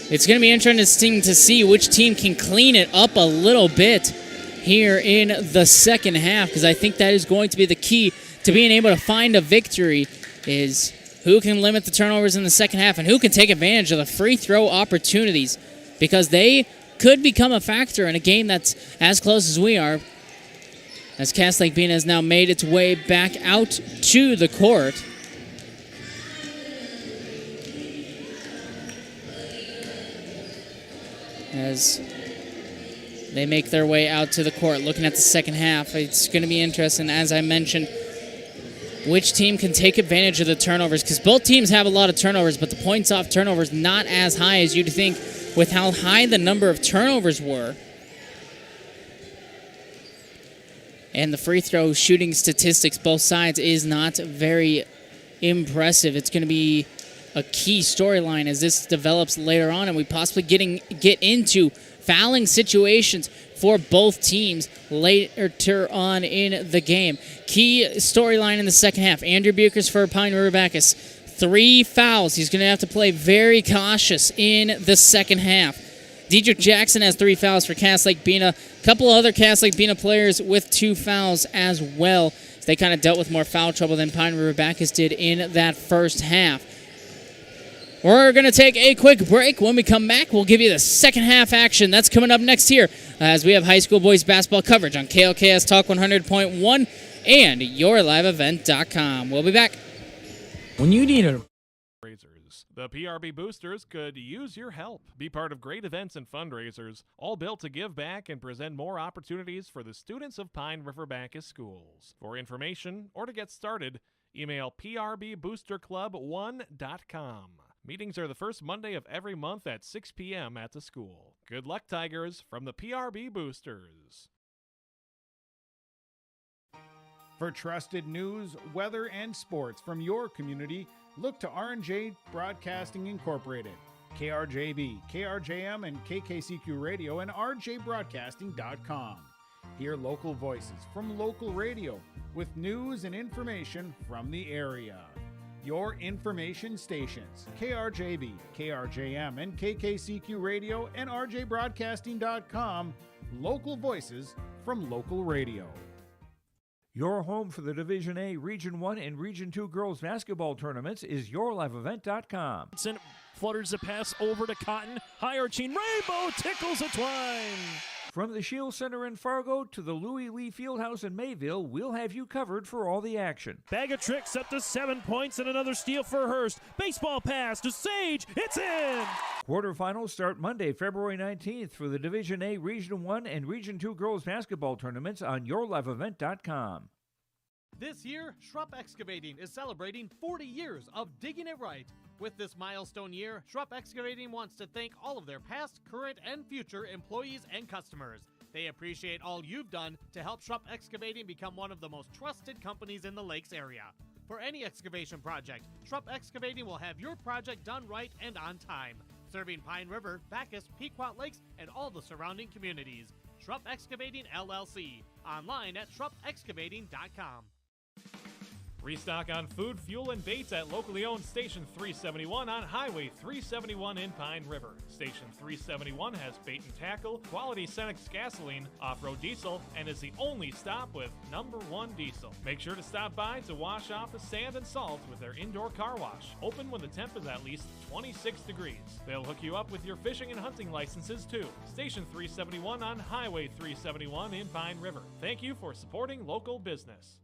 It's going to be interesting to see which team can clean it up a little bit here in the second half, because I think that is going to be the key to being able to find a victory, is who can limit the turnovers in the second half and who can take advantage of the free throw opportunities, because they could become a factor in a game that's as close as we are, as Cass Lake-Bena has now made its way back out to the court. As they make their way out to the court, looking at the second half, it's going to be interesting, as I mentioned, which team can take advantage of the turnovers, because both teams have a lot of turnovers, but the points off turnovers not as high as you'd think with how high the number of turnovers were. And the free throw shooting statistics, both sides, is not very impressive. It's going to be a key storyline as this develops later on, and we possibly get into fouling situations for both teams later on in the game. Key storyline in the second half. Andrew Buchers for Pine River-Backus. 3 fouls. He's going to have to play very cautious in the second half. Dedrick Jackson has 3 fouls for Cass Lake-Bena. A couple other Cass Lake-Bena players with 2 fouls as well. They kind of dealt with more foul trouble than Pine River-Backus did in that first half. We're going to take a quick break. When we come back, we'll give you the second half action. That's coming up next here as we have high school boys basketball coverage on KLKS Talk 100.1 and YourLiveEvent.com. We'll be back. When you need a The PRB Boosters could use your help. Be part of great events and fundraisers, all built to give back and present more opportunities for the students of Pine River-Backus schools. For information or to get started, email prboosterclub1.com. Meetings are the first Monday of every month at 6 p.m. at the school. Good luck, Tigers, from the PRB Boosters. For trusted news, weather, and sports from your community, look to R&J Broadcasting Incorporated, KRJB, KRJM, and KKCQ Radio, and rjbroadcasting.com. Hear local voices from local radio with news and information from the area. Your information stations, KRJB, KRJM, and KKCQ Radio, and rjbroadcasting.com. Local voices from local radio. Your home for the Division A, Region 1, and Region 2 girls basketball tournaments is YourLiveEvent.com. Flutters the pass over to Cotton. High arching rainbow tickles a twine. From the Shield Center in Fargo to the Louis Lee Fieldhouse in Mayville, we'll have you covered for all the action. Bag of tricks up to 7 points and another steal for Hurst. Baseball pass to Sage. It's in. Quarterfinals start Monday, February 19th for the Division A, Region 1, and Region 2 girls basketball tournaments on YourLiveEvent.com. This year, Schrupp Excavating is celebrating 40 years of digging it right. With this milestone year, Schrupp Excavating wants to thank all of their past, current, and future employees and customers. They appreciate all you've done to help Schrupp Excavating become one of the most trusted companies in the Lakes area. For any excavation project, Schrupp Excavating will have your project done right and on time, serving Pine River, Backus, Pequot Lakes, and all the surrounding communities. Schrupp Excavating LLC, online at schruppexcavating.com. Restock on food, fuel, and baits at locally owned Station 371 on Highway 371 in Pine River. Station 371 has bait and tackle, quality Cenex gasoline, off-road diesel, and is the only stop with #1 diesel. Make sure to stop by to wash off the sand and salt with their indoor car wash, open when the temp is at least 26 degrees. They'll hook you up with your fishing and hunting licenses too. Station 371 on Highway 371 in Pine River. Thank you for supporting local business.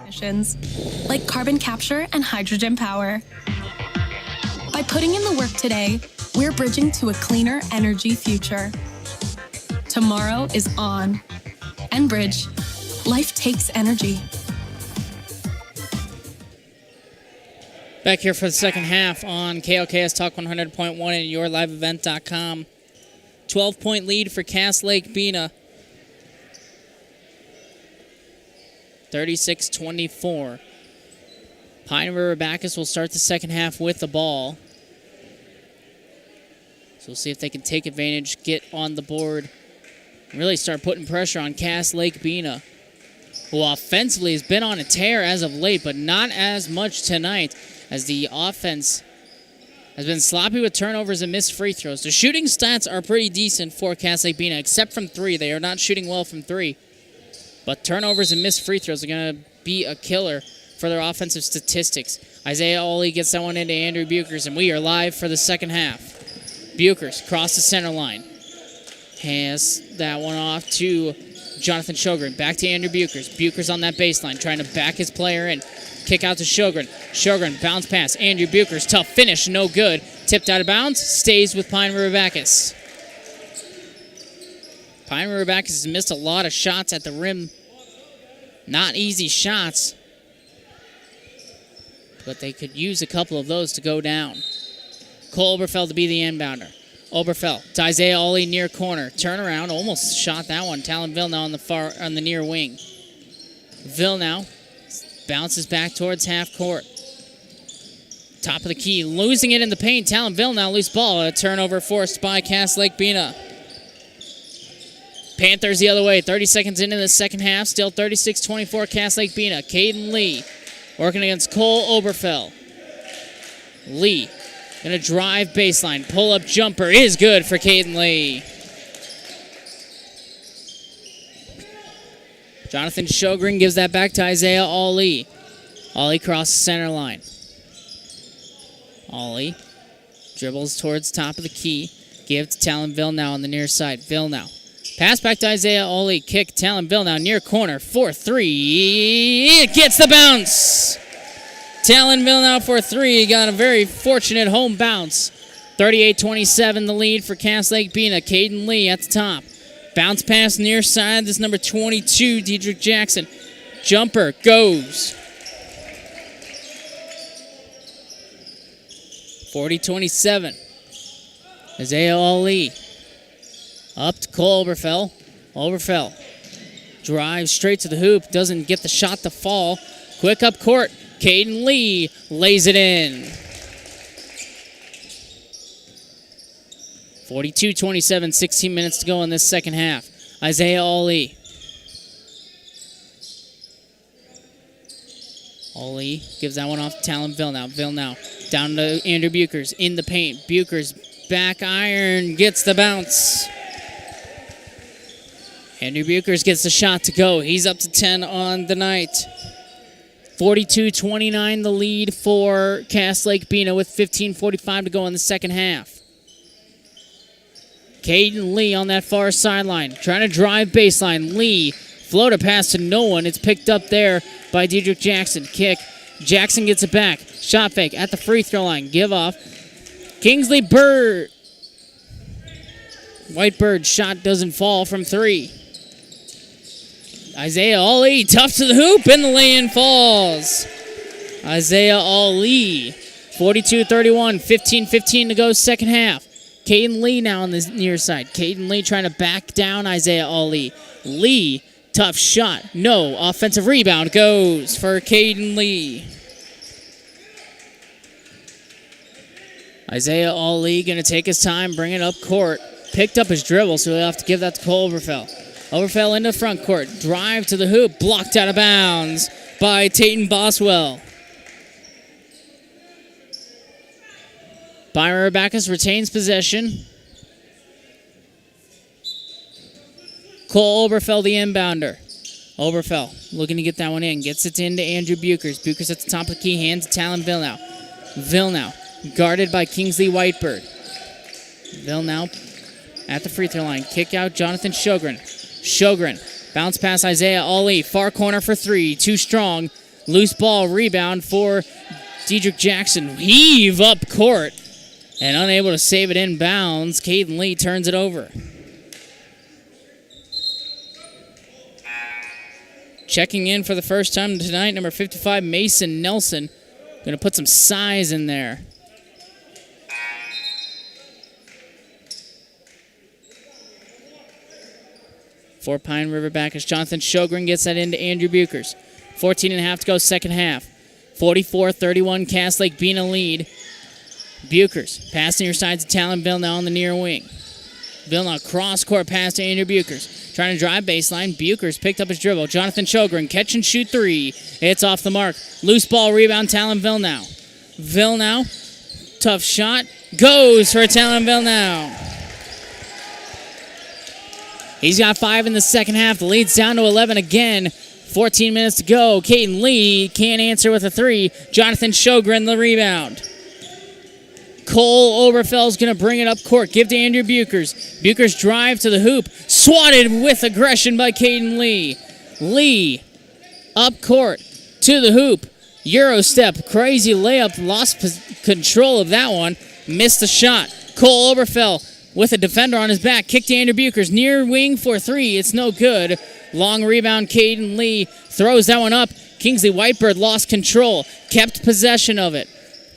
Emissions, like carbon capture and hydrogen power. By putting in the work today, we're bridging to a cleaner energy future. Tomorrow is on. Enbridge. Life takes energy. Back here for the second half on KLKS Talk 100.1 and YourLiveEvent.com. 12-point lead for Cass Lake-Bena. 36-24. Pine River-Backus will start the second half with the ball. So we'll see if they can take advantage, get on the board, and really start putting pressure on Cass Lake-Bena. who offensively has been on a tear as of late, but not as much tonight as the offense has been sloppy with turnovers and missed free throws. The shooting stats are pretty decent for Cass Lake-Bena, except from three. They are not shooting well from three. But turnovers and missed free throws are going to be a killer for their offensive statistics. Isaiah Ollie gets that one into Andrew Buchers, and we are live for the second half. Buchers cross the center line. Has that one off to Jonathan Sjogren. Back to Andrew Buchers. Buchers on that baseline, trying to back his player in. Kick out to Sjogren. Sjogren, bounce pass. Andrew Buchers, tough finish, no good. Tipped out of bounds, stays with Pine River-Backus. Pine River-Backus has missed a lot of shots at the rim. Not easy shots, but they could use a couple of those to go down. Cole Oberfeld to be the inbounder. Oberfeld to Isaiah Ollie near corner. Turnaround, almost shot that one. Talon Villeneuve on the near wing. Villeneuve bounces back towards half court. Top of the key, losing it in the paint. Talon Villeneuve, loose ball. A turnover forced by Cass Lake-Bena. Panthers the other way. 30 seconds into the second half. Still 36-24 Cass Lake-Bena. Caden Lee working against Cole Oberfeld. Lee going to drive baseline. Pull-up jumper is good for Caden Lee. Jonathan Sjogren gives that back to Isaiah Ollie. Ollie crosses center line. Ollie dribbles towards top of the key. Give to Talon Villeneuve on the near side. Villeneuve. Pass back to Isaiah Ollie. Kick Talon Villeneuve near corner. 4-3. It gets the bounce. Talon Villeneuve for 3. Got a very fortunate home bounce. 38-27 the lead for Cass Lake-Bena. Caden Lee at the top. Bounce pass near side. This number 22, Dedrick Jackson. Jumper goes. 40-27. Isaiah Ollie. Up to Cole Oberfeld. Oberfeld drives straight to the hoop. Doesn't get the shot to fall. Quick up court. Caden Lee lays it in. 42-27, 16 minutes to go in this second half. Isaiah Ollie. Ollie gives that one off to Talon Villeneuve. Villeneuve down to Andrew Buchers in the paint. Buchers back iron, gets the bounce. Andrew Buchers gets the shot to go. He's up to 10 on the night. 42-29 the lead for Cass Lake-Bena with 15:45 to go in the second half. Caden Lee on that far sideline, trying to drive baseline. Lee, floater pass to no one. It's picked up there by Dedrick Jackson. Kick. Jackson gets it back. Shot fake at the free throw line. Give off. Kingsley Bird. Whitebird shot doesn't fall from 3. Isaiah Ollie, tough to the hoop, and the lay-in falls. Isaiah Ollie, 42-31, 15:15 to go second half. Caden Lee now on the near side. Caden Lee trying to back down Isaiah Ollie. Lee, tough shot. No, offensive rebound goes for Caden Lee. Isaiah Ollie going to take his time, bring it up court. Picked up his dribble, so he'll have to give that to Cole Oberfeld. Oberfeld into front court. Drive to the hoop. Blocked out of bounds by Tayton Boswell. River-Backus retains possession. Cole Oberfeld, the inbounder. Oberfeld looking to get that one in. Gets it into Andrew Buchers. Buchers at the top of the key. Hands to Talon Villeneuve. Villeneuve guarded by Kingsley Whitebird. Villeneuve at the free throw line. Kick out Jonathan Sjogren. Sjogren. Bounce pass Isaiah Ollie. Far corner for 3. Too strong. Loose ball rebound for Dedrick Jackson. Heave up court. And unable to save it inbounds. Caden Lee turns it over. Checking in for the first time tonight, number 55, Mason Nelson. Going to put some size in there. For Pine River-Backus, Jonathan Sjogren gets that into Andrew Buchers. 14.5 to go second half. 44-31, Cass Lake-Bena lead. Buchers passing your side to Talon Villeneuve on the near wing. Villeneuve cross-court pass to Andrew Buchers. Trying to drive baseline. Buchers picked up his dribble. Jonathan Sjogren, catch and shoot three. It's off the mark. Loose ball rebound, Talon Villeneuve. Villeneuve, tough shot. Goes for Talon Villeneuve. He's got 5 in the second half. The lead's down to 11 again. 14 minutes to go. Caden Lee can't answer with a three. Jonathan Sjogren the rebound. Cole Oberfeld's going to bring it up court. Give to Andrew Buchers. Buchers drive to the hoop. Swatted with aggression by Caden Lee. Lee up court to the hoop. Euro step. Crazy layup. Lost control of that one. Missed the shot. Cole Oberfeld with a defender on his back. Kick to Andrew Buchers. Near wing for three. It's no good. Long rebound. Caden Lee throws that one up. Kingsley Whitebird lost control. Kept possession of it.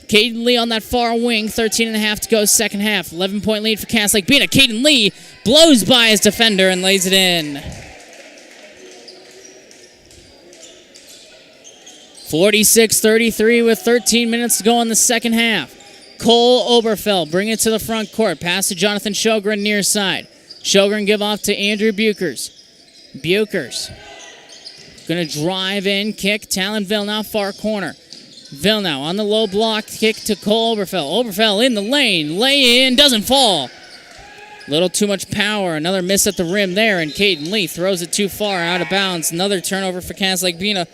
Caden Lee on that far wing, 13.5 to go second half. 11-point lead for Cass Lake-Bena. Caden Lee blows by his defender and lays it in. 46-33 with 13 minutes to go in the second half. Cole Oberfeld bring it to the front court. Pass to Jonathan Sjogren near side. Sjogren give off to Andrew Buchers. Buchers going to drive in, kick. Talon Villeneuve far corner. Villeneuve on the low block, kick to Cole Oberfeld. Oberfeld in the lane, lay in, doesn't fall. Little too much power. Another miss at the rim there, and Caden Lee throws it too far, out of bounds. Another turnover for Cass Lake-Bena.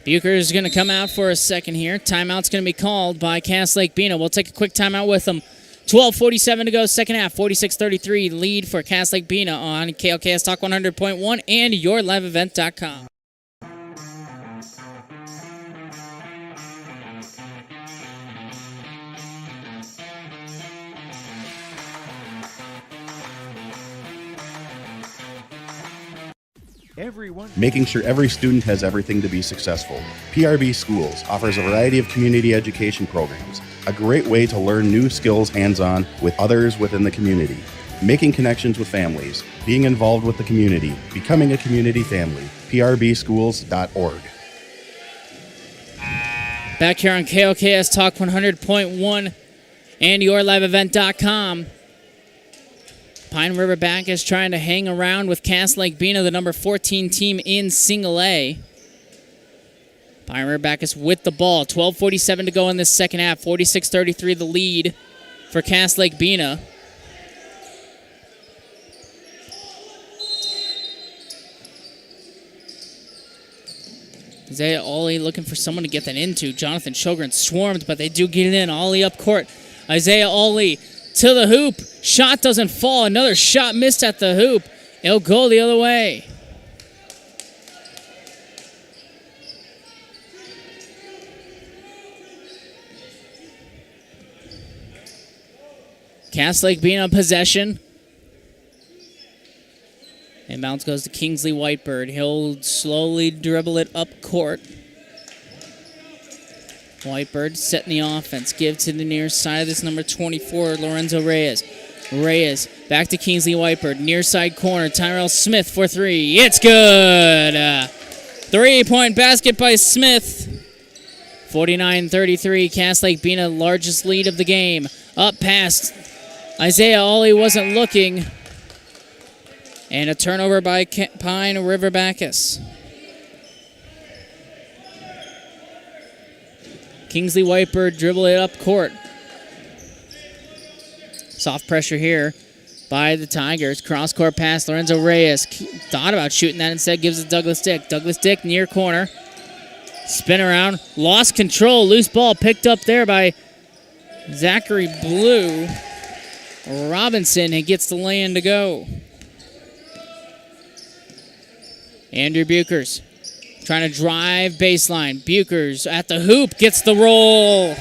Bucher is going to come out for a second here. Timeout's going to be called by Cass Lake-Bena. We'll take a quick timeout with them. 12:47 to go, second half. 46-33 lead for Cass Lake-Bena on KLKS Talk 100.1 and yourliveevent.com. Making sure every student has everything to be successful. PRB Schools offers a variety of community education programs, a great way to learn new skills hands-on with others within the community. Making connections with families, being involved with the community, becoming a community family. PRBschools.org. Back here on KLKS Talk 100.1 and yourliveevent.com. Pine River-Backus trying to hang around with Cass Lake-Bena, the number 14 team in Single A. Pine River-Backus with the ball. 12:47 to go in this second half. 46-33 the lead for Cass Lake-Bena. Isaiah Ollie looking for someone to get that into. Jonathan Sjogren swarmed, but they do get it in. Ollie up court. Isaiah Ollie to the hoop. Shot doesn't fall. Another shot missed at the hoop. It'll go the other way. Cass Lake-Bena possession. Inbounds goes to Kingsley Whitebird. He'll slowly dribble it up court. Whitebird setting the offense. Give to the near side of this number 24, Lorenzo Reyes. Reyes back to Kingsley Whitebird. Near side corner, Tyrell Smith for three. It's good. 3-point basket by Smith. 49-33. Cass Lake-Bena, largest lead of the game. Up past Isaiah Ollie wasn't looking. And a turnover by Pine River-Backus. Kingsley Whitebird dribble it up court. Soft pressure here by the Tigers. Cross-court pass, Lorenzo Reyes. Thought about shooting that, instead gives it to Douglas Dick. Douglas Dick near corner. Spin around. Lost control. Loose ball picked up there by Zachary Blue. Robinson, he gets the lay-in to go. Andrew Buchers trying to drive baseline. Buchers at the hoop, gets the roll.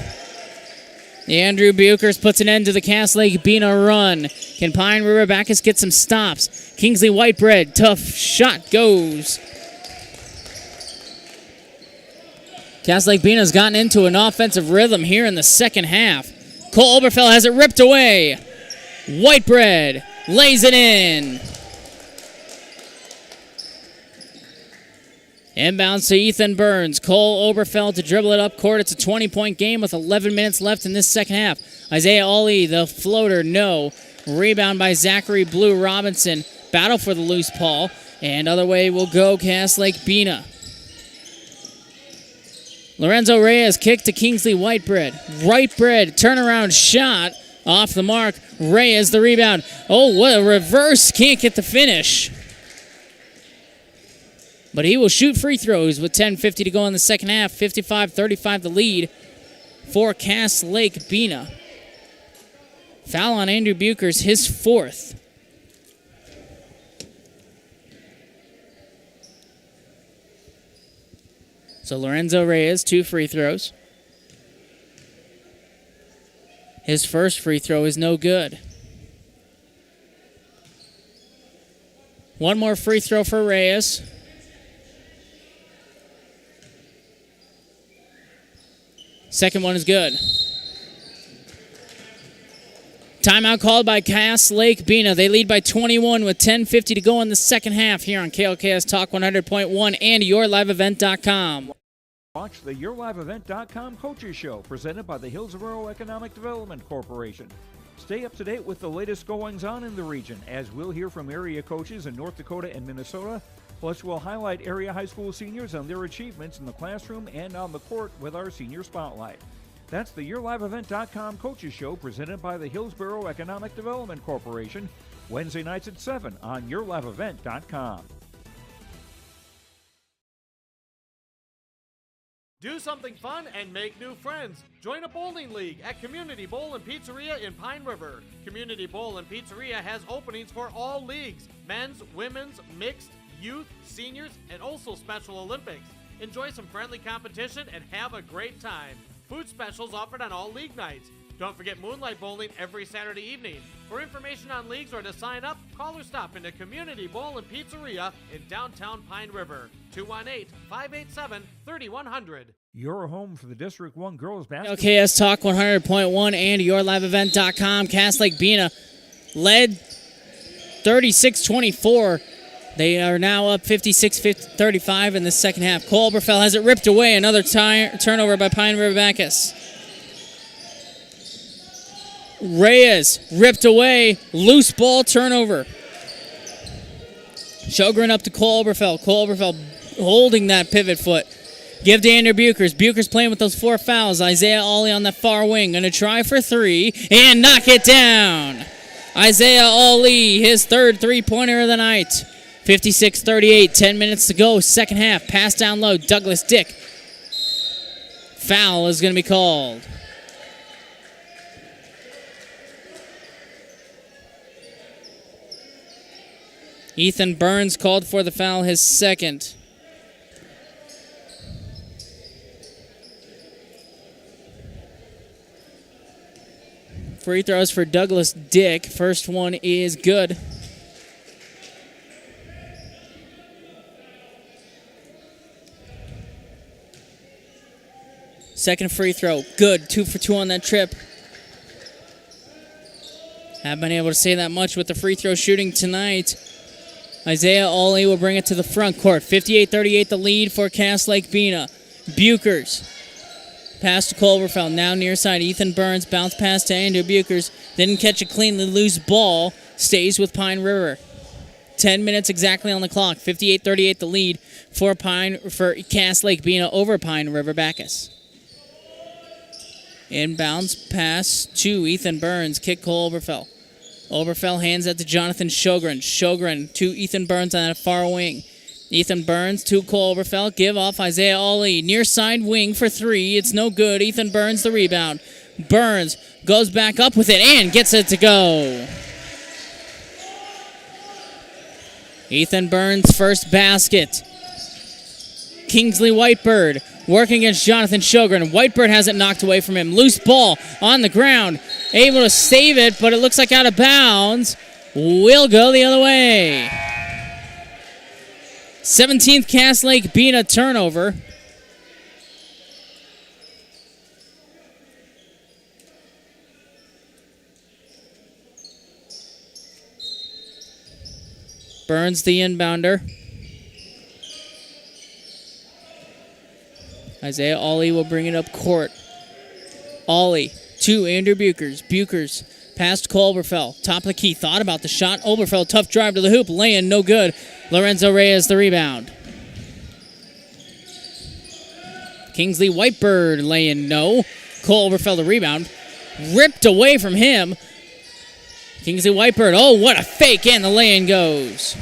Andrew Buchers puts an end to the Cass Lake-Bena run. Can Pine River-Backus get some stops? Kingsley Whitebread, tough shot goes. Cass Lake-Bena's gotten into an offensive rhythm here in the second half. Cole Oberfeld has it ripped away. Whitebread lays it in. Inbounds to Ethan Burns. Cole Oberfeld to dribble it up court. It's a 20-point game with 11 minutes left in this second half. Isaiah Ollie, the floater, no. Rebound by Zachary Blue Robinson. Battle for the loose ball. And other way will go Cass Lake-Bena. Lorenzo Reyes kick to Kingsley Whitebread. Whitebread, turnaround shot. Off the mark. Reyes the rebound. Oh, what a reverse. Can't get the finish. But he will shoot free throws with 10:50 to go in the second half. 55-35 the lead for Cass Lake-Bena. Foul on Andrew Buchers, his fourth. So Lorenzo Reyes, 2 free throws. His first free throw is no good. One more free throw for Reyes. Second one is good. Timeout called by Cass Lake-Bena. They lead by 21 with 10:50 to go in the second half here on KLKS Talk 100.1 and YourLiveEvent.com. Watch the YourLiveEvent.com Coaches Show presented by the Hillsborough Economic Development Corporation. Stay up to date with the latest goings-on in the region as we'll hear from area coaches in North Dakota and Minnesota. Plus, we'll highlight area high school seniors on their achievements in the classroom and on the court with our Senior Spotlight. That's the YourLiveEvent.com Coaches Show presented by the Hillsborough Economic Development Corporation, Wednesday nights at 7 on YourLiveEvent.com. Do something fun and make new friends. Join a bowling league at Community Bowl and Pizzeria in Pine River. Community Bowl and Pizzeria has openings for all leagues: men's, women's, mixed, youth, seniors, and also Special Olympics. Enjoy some friendly competition and have a great time. Food specials offered on all league nights. Don't forget Moonlight Bowling every Saturday evening. For information on leagues or to sign up, call or stop into Community Bowl and Pizzeria in downtown Pine River. 218-587-3100. Your home for the District 1 girls basketball. KLKS Talk 100.1 and YourLiveEvent.com. Cass Lake-Bena led 36-24. They are now up 56-35 in the second half. Cole Oberfeld has it ripped away. Another turnover by Pine River-Backus. Reyes ripped away. Loose ball turnover. Sjogren up to Cole Oberfeld. Cole Oberfeld holding that pivot foot. Give to Andrew Buchers. Buchers playing with those 4 fouls. Isaiah Ollie on the far wing. Going to try for 3 and knock it down. Isaiah Ollie, his third three-pointer of the night. 56-38, 10 minutes to go, second half. Pass down low, Douglas Dick. Foul is going to be called. Ethan Burns called for the foul, his second. Free throws for Douglas Dick. First one is good. Second free throw, good. 2 for 2 on that trip. Haven't been able to say that much with the free throw shooting tonight. Isaiah Ollie will bring it to the front court. 58-38 the lead for Cass Lake-Bena. Buchers. Pass to Cole Oberfeld. Now near side. Ethan Burns. Bounce pass to Andrew Buchers. Didn't catch a cleanly loose ball. Stays with Pine River. 10 minutes exactly on the clock. 58-38 the lead for Cass Lake-Bena over Pine River-Backus. Inbounds pass to Ethan Burns. Kick Cole Oberfeld. Oberfeld hands it to Jonathan Sjogren. Sjogren to Ethan Burns on that far wing. Ethan Burns to Cole Oberfeld. Give off Isaiah Ollie. Near side wing for 3. It's no good. Ethan Burns the rebound. Burns goes back up with it and gets it to go. Ethan Burns' first basket. Kingsley Whitebird working against Jonathan Sjogren. Whitebird has it knocked away from him. Loose ball on the ground. Able to save it, but it looks like out of bounds. Will go the other way. 17th Cass Lake-Bena turnover. Burns the inbounder. Isaiah Ollie will bring it up court. Ollie to Andrew Buchers. Buchers past Culberfell. Top of the key. Thought about the shot. Oberfell, tough drive to the hoop. Lay-in, no good. Lorenzo Reyes the rebound. Kingsley Whitebird lay-in, no. Cole Oberfell the rebound. Ripped away from him. Kingsley Whitebird, oh, what a fake, and the lay-in goes.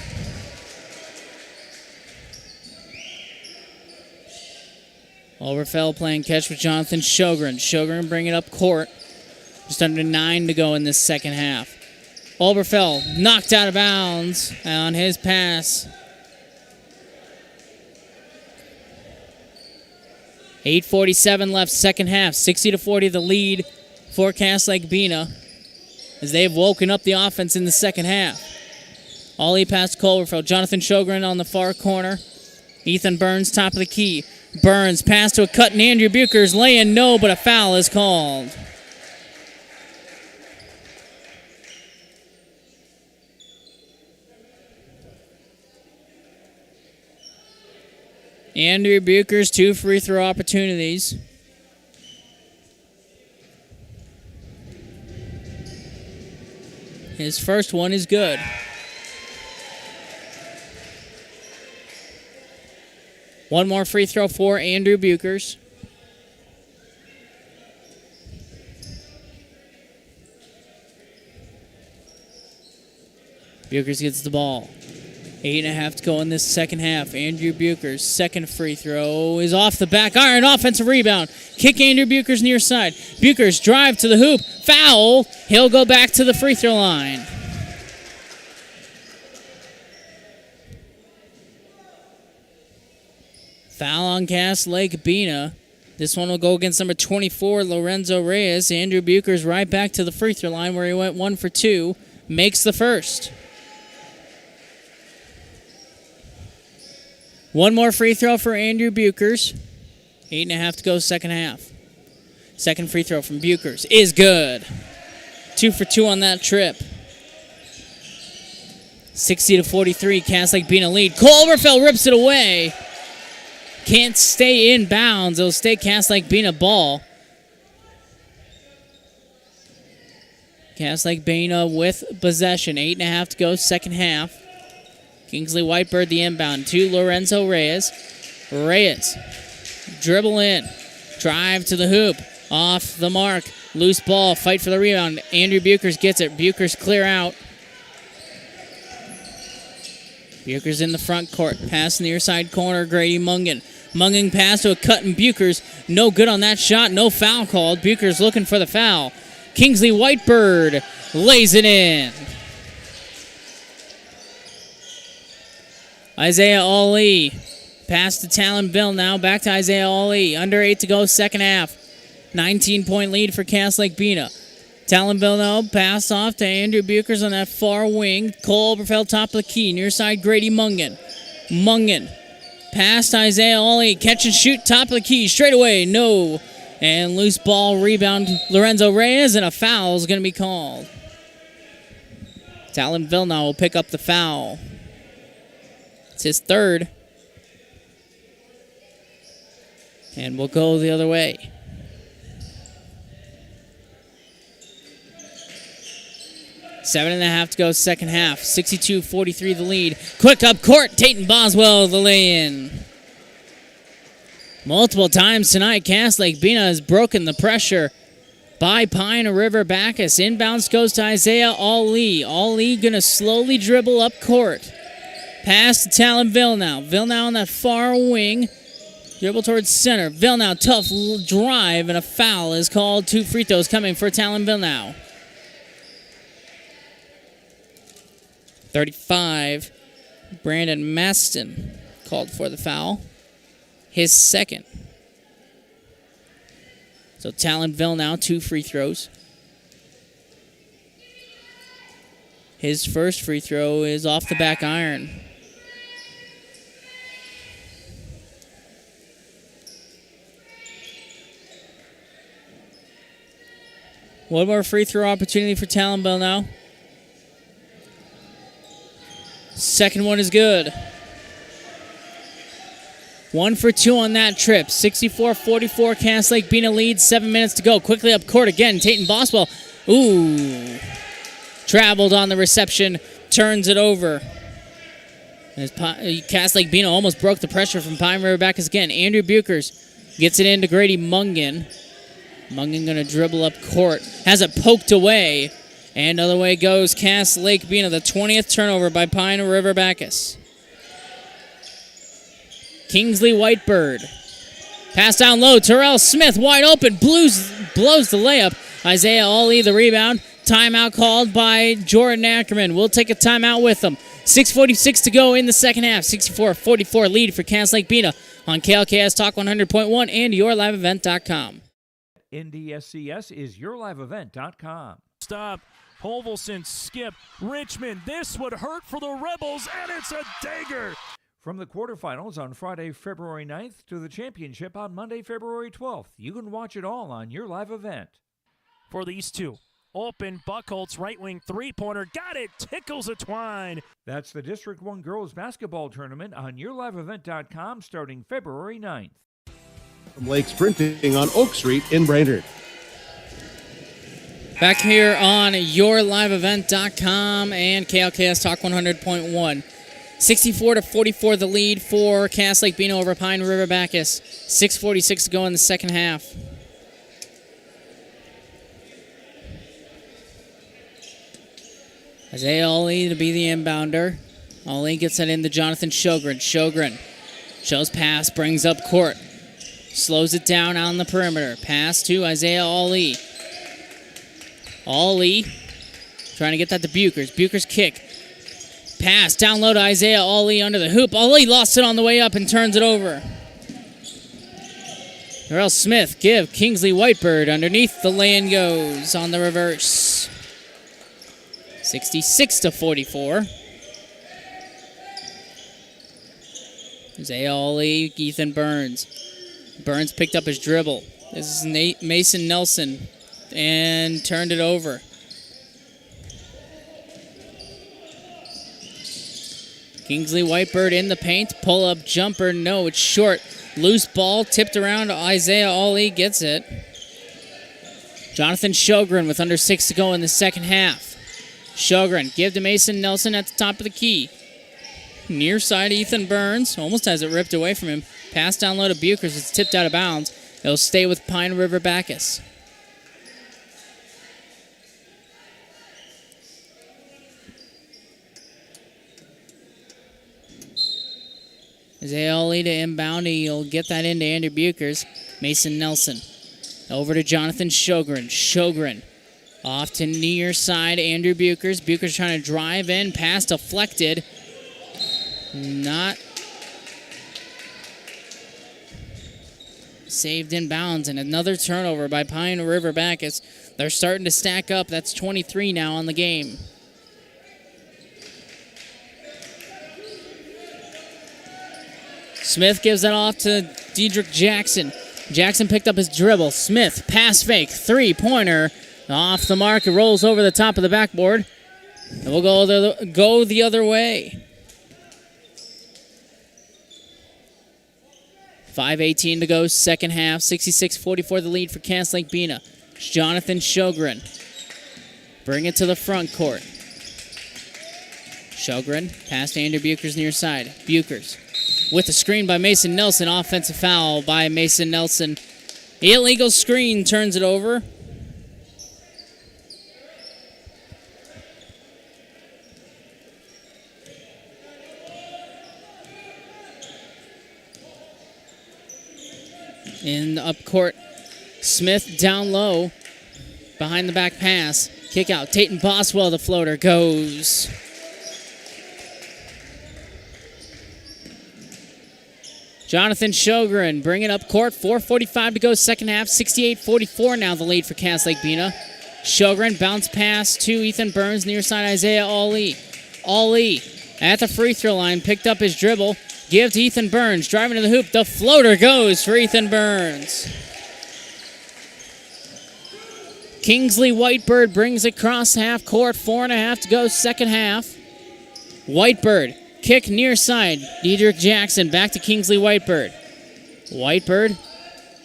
Oberfell playing catch with Jonathan Sjogren. Sjogren bringing it up court. Just under 9 to go in this second half. Oberfell knocked out of bounds on his pass. 8:47 left, second half. 60-40 the lead for Lake-Bena as they've woken up the offense in the second half. Ollie past Culberfell. Jonathan Sjogren on the far corner. Ethan Burns top of the key. Burns pass to a cut and Andrew Buchers lay-in, no, but a foul is called. Andrew Buchers, 2 free throw opportunities. His first one is good. One more free throw for Andrew Buchers. Buchers gets the ball. 8.5 to go in this second half. Andrew Buchers' second free throw is off the back iron. Offensive rebound. Kick Andrew Buchers near side. Buchers drive to the hoop. Foul. He'll go back to the free throw line. Foul on Lake-Bena. This one will go against number 24, Lorenzo Reyes. Andrew Buchers right back to the free throw line where he went 1 for 2. Makes the first. One more free throw for Andrew Buchers. 8.5 to go second half. Second free throw from Buchers is good. 2 for 2 on that trip. 60-43, Lake-Bena lead. Cole Oberfell rips it away. Can't stay in bounds. It'll stay Lake-Bena ball. Lake-Bena with possession. 8.5 to go second half. Kingsley Whitebird the inbound to Lorenzo Reyes. Reyes dribble in. Drive to the hoop. Off the mark. Loose ball. Fight for the rebound. Andrew Buchers gets it. Buchers clear out. Buchers in the front court. Pass near side corner. Grady Mungan. Mungan pass to a cut and Buchers. No good on that shot. No foul called. Buchers looking for the foul. Kingsley Whitebird lays it in. Isaiah Ollie. Pass to Talon Bill now. Back to Isaiah Ollie. Under 8 to go second half. 19-point lead for Lake-Bena. Talon Bill now. Pass off to Andrew Buchers on that far wing. Cole Oberfell top of the key. Near side Grady Mungan. Mungan. Pass to Isaiah Ollie. Catch and shoot top of the key. Straight away. No. And loose ball rebound. Lorenzo Reyes. And a foul is going to be called. Talon Bill now will pick up the foul. It's his third. And we'll go the other way. Seven and a half to go second half. 62-43 the lead. Quick up court. Tayton Boswell the lay-in. Multiple times tonight, Lake-Bena has broken the pressure by Pine River-Backus. Inbounds goes to Isaiah Ollie. Ollie going to slowly dribble up court. Pass to Talon Villeneuve. Villeneuve on that far wing. Dribble towards center. Villeneuve, tough drive, and a foul is called. 2 free throws coming for Talon Villeneuve. 35. Brandon Maston called for the foul. His second. So Talon Villeneuve, 2 free throws. His first free throw is off the back iron. One more free throw opportunity for Talon Bell now. Second one is good. 1 for 2 on that trip. 64-44, Cass Lake-Bena leads. 7 minutes to go. Quickly up court again. Tayton Boswell. Ooh. Traveled on the reception. Turns it over. Cass Lake-Bena almost broke the pressure from Pine River-Backus again. Andrew Buchers gets it into Grady Mungan. Mungan going to dribble up court. Has it poked away. And other way goes Cass Lake-Bena. The 20th turnover by Pine River-Backus. Kingsley Whitebird. Pass down low. Terrell Smith wide open. Blows the layup. Isaiah Ollie the rebound. Timeout called by Jordan Ackerman. We'll take a timeout with them. 6:46 to go in the second half. 64-44 lead for Cass Lake-Bena on KLKS Talk 100.1 and yourliveevent.com. NDSCS is yourliveevent.com. Stop. Polvelson, skip. Richmond, this would hurt for the Rebels, and it's a dagger. From the quarterfinals on Friday, February 9th to the championship on Monday, February 12th. You can watch it all on Your Live Event. For these two. Open, Buckholtz, right wing three-pointer. Got it. Tickles a twine. That's the District 1 Girls Basketball Tournament on yourliveevent.com starting February 9th. From Lake Sprinting on Oak Street in Brainerd. Back here on yourliveevent.com and KLKS Talk 100.1. 64-44 the lead for Cass Lake-Bena over Pine River-Backus. 6:46 to go in the second half. Isaiah Ollie to be the inbounder. Ollie gets it into Jonathan Sjogren. Sjogren shows pass, brings up court. Slows it down on the perimeter. Pass to Isaiah Ollie. Ollie trying to get that to Buchers. Buchers kick. Pass down low to Isaiah Ollie under the hoop. Ollie lost it on the way up and turns it over. Terrell Smith give Kingsley Whitebird underneath. The lay-in goes on the reverse. 66-44. Isaiah Ollie, Ethan Burns. Burns picked up his dribble. This is Mason Nelson and turned it over. Kingsley Whitebird in the paint. Pull-up jumper. No, it's short. Loose ball tipped around. Isaiah Ollie gets it. Jonathan Sjogren with under 6 to go in the second half. Sjogren give to Mason Nelson at the top of the key. Near side Ethan Burns. Almost has it ripped away from him. Pass down low to Buchers. It's tipped out of bounds. It'll stay with Pine River-Backus. Isaiah Ollie to inbound. He'll get that into Andrew Buchers. Mason Nelson. Over to Jonathan Sjogren. Sjogren off to near side Andrew Buchers. Buchers trying to drive in. Pass deflected. Not saved in bounds. And another turnover by Pine River-Backus. They're starting to stack up. That's 23 now on the game. Smith gives that off to Dedrick Jackson. Jackson picked up his dribble. Smith, pass fake, three-pointer. Off the mark, it rolls over the top of the backboard. And we'll go the other way. 5:18 to go, second half. 66-44 the lead for Cass Lake-Bena. Jonathan Sjogren. Bring it to the front court. Sjogren, pass to Andrew Buchers near side. Buchers. With a screen by Mason Nelson. Offensive foul by Mason Nelson. Illegal screen turns it over. In the up court, Smith down low. Behind the back pass. Kick out. Tayton Boswell, the floater, goes. Jonathan Sjogren bringing up court. 4:45 to go, second half. 68-44 now the lead for Cass Lake-Bena. Sjogren bounce pass to Ethan Burns near side Isaiah Ollie. Ollie at the free throw line picked up his dribble. Give to Ethan Burns. Driving to the hoop. The floater goes for Ethan Burns. Kingsley Whitebird brings it across half court. 4.5 to go, second half. Whitebird Kick near side. Diedrich Jackson back to Kingsley Whitebird. Whitebird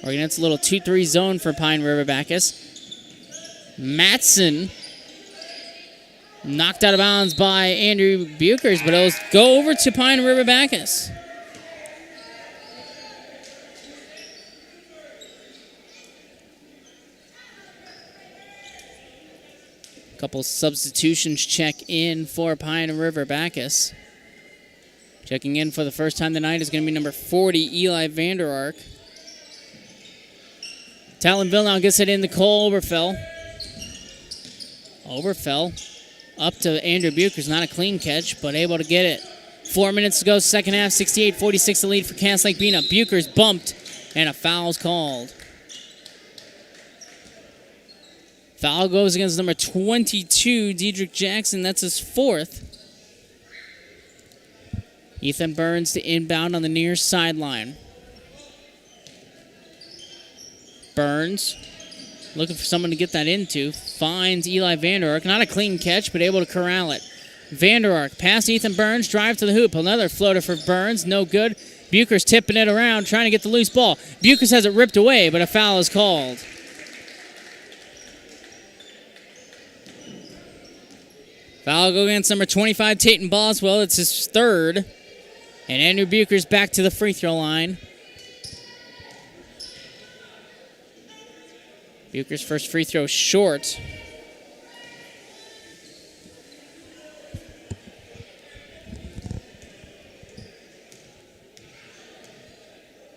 working against a little 2-3 zone for Pine River-Backus. Matson knocked out of bounds by Andrew Buchers, but it'll go over to Pine River-Backus. Couple substitutions check in for Pine River-Backus. Checking in for the first time tonight is going to be number 40, Eli Vander Ark. Talonville now gets it into Cole Oberfell. Oberfell up to Andrew Buchers. Not a clean catch, but able to get it. 4 minutes to go, second half, 68-46 the lead for Cass Lake-Bena. Buchers bumped, and a foul's called. Foul goes against number 22, Diedrich Jackson. That's his fourth. Ethan Burns to inbound on the near sideline. Burns looking for someone to get that into. Finds Eli Vander Ark. Not a clean catch, but able to corral it. Vander Ark past Ethan Burns. Drive to the hoop. Another floater for Burns. No good. Buchers tipping it around, trying to get the loose ball. Buchers has it ripped away, but a foul is called. Foul go against number 25, Tayton Boswell. It's his third. And Andrew Buchers back to the free throw line. Buchers' first free throw short.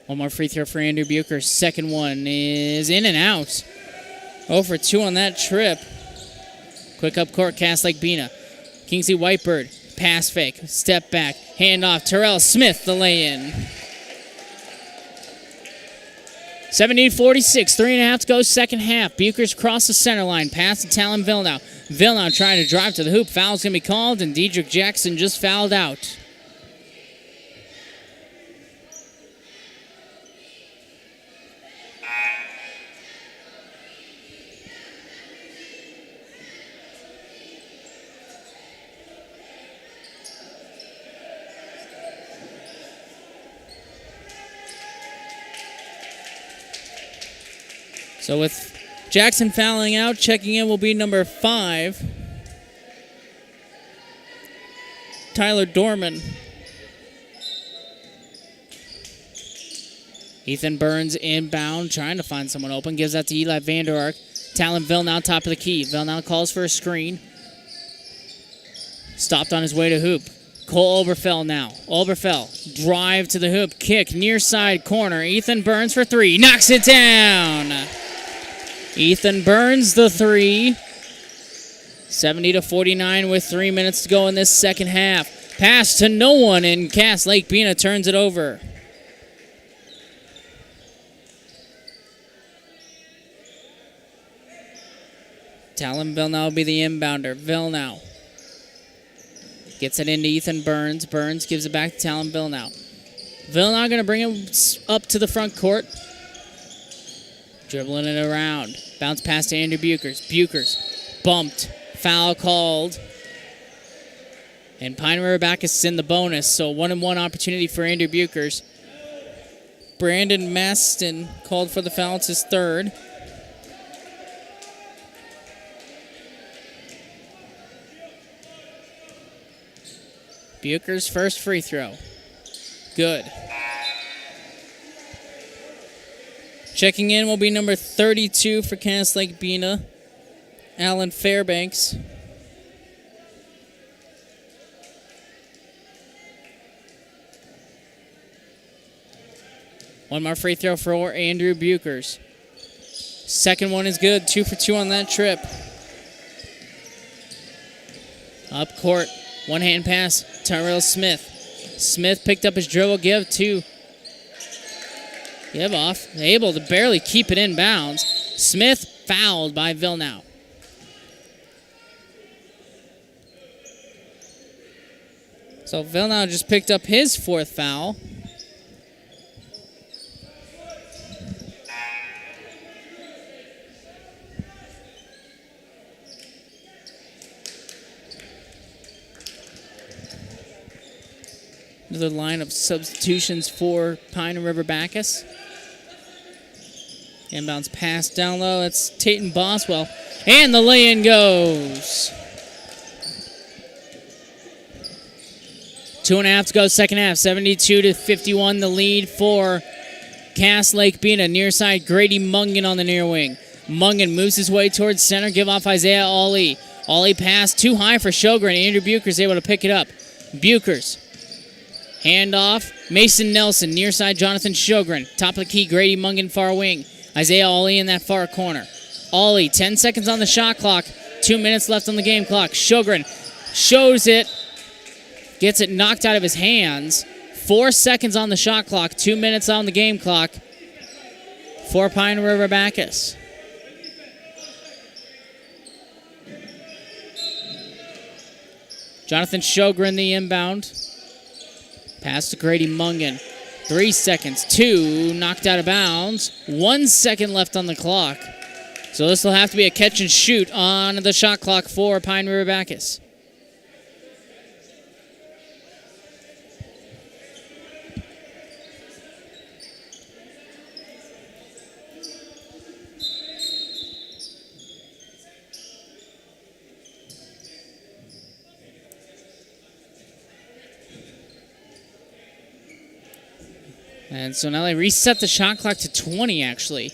One more free throw for Andrew Buchers. Second one is in and out. 0 for 2 on that trip. Quick up court, Cass Lake-Bena. Kingsley Whitebird, pass fake, step back, hand off. Terrell Smith, the lay-in. 17-46, 3.5 to go, second half. Buchers cross the center line, pass to Talon Villeneuve. Villeneuve trying to drive to the hoop. Foul's going to be called, and Diedrich Jackson just fouled out. So with Jackson fouling out, checking in will be number 5, Tyler Dorman. Ethan Burns inbound, trying to find someone open. Gives that to Eli Vander Ark. Talon Villeneuve, top of the key. Villeneuve calls for a screen. Stopped on his way to hoop. Cole Oberfell now. Oberfell, drive to the hoop. Kick, near side corner. Ethan Burns for 3. Knocks it down. Ethan Burns, the 3. 70-49 with 3 minutes to go in this second half. Pass to no one, and Cass Lake-Bena turns it over. Talon Villeneuve will be the inbounder. Villeneuve gets it into Ethan Burns. Burns gives it back to Talon Villeneuve. Villeneuve going to bring him up to the front court. Dribbling it around. Bounce pass to Andrew Buchers. Buchers bumped. Foul called. And Pine River-Backus is in the bonus, so 1-and-1 opportunity for Andrew Buchers. Brandon Maston called for the foul. It's his third. Buchers' first free throw. Good. Checking in will be number 32 for Cass Lake-Bena, Alan Fairbanks. One more free throw for Andrew Buchers. Second one is good. 2 for 2 on that trip. Up court. One hand pass. Tyrell Smith. Smith picked up his dribble. Give off. Able to barely keep it in bounds. Smith fouled by Villeneuve. So Villeneuve just picked up his 4th foul. Another line of substitutions for Pine and River-Backus. Inbounds pass down low. That's Tatum Boswell. And the lay-in goes. 2.5 to go, second half. 72-51, the lead for Cass Lake-Bena. Near side, Grady Mungan on the near wing. Mungan moves his way towards center. Give off Isaiah Ollie. Ollie pass too high for Sjogren. Andrew Bucher's able to pick it up. Buchers. Handoff. Mason Nelson. Near side, Jonathan Sjogren. Top of the key, Grady Mungan far wing. Isaiah Ollie in that far corner. Ollie, 10 seconds on the shot clock. 2 minutes left on the game clock. Sjogren shows it. Gets it knocked out of his hands. 4 seconds on the shot clock. 2 minutes on the game clock for Pine River-Backus. Jonathan Sjogren, the inbound. Pass to Grady Mungan. 3 seconds. 2. Knocked out of bounds. 1 second left on the clock. So this will have to be a catch and shoot on the shot clock for Pine River-Backus. And so now they reset the shot clock to 20, actually.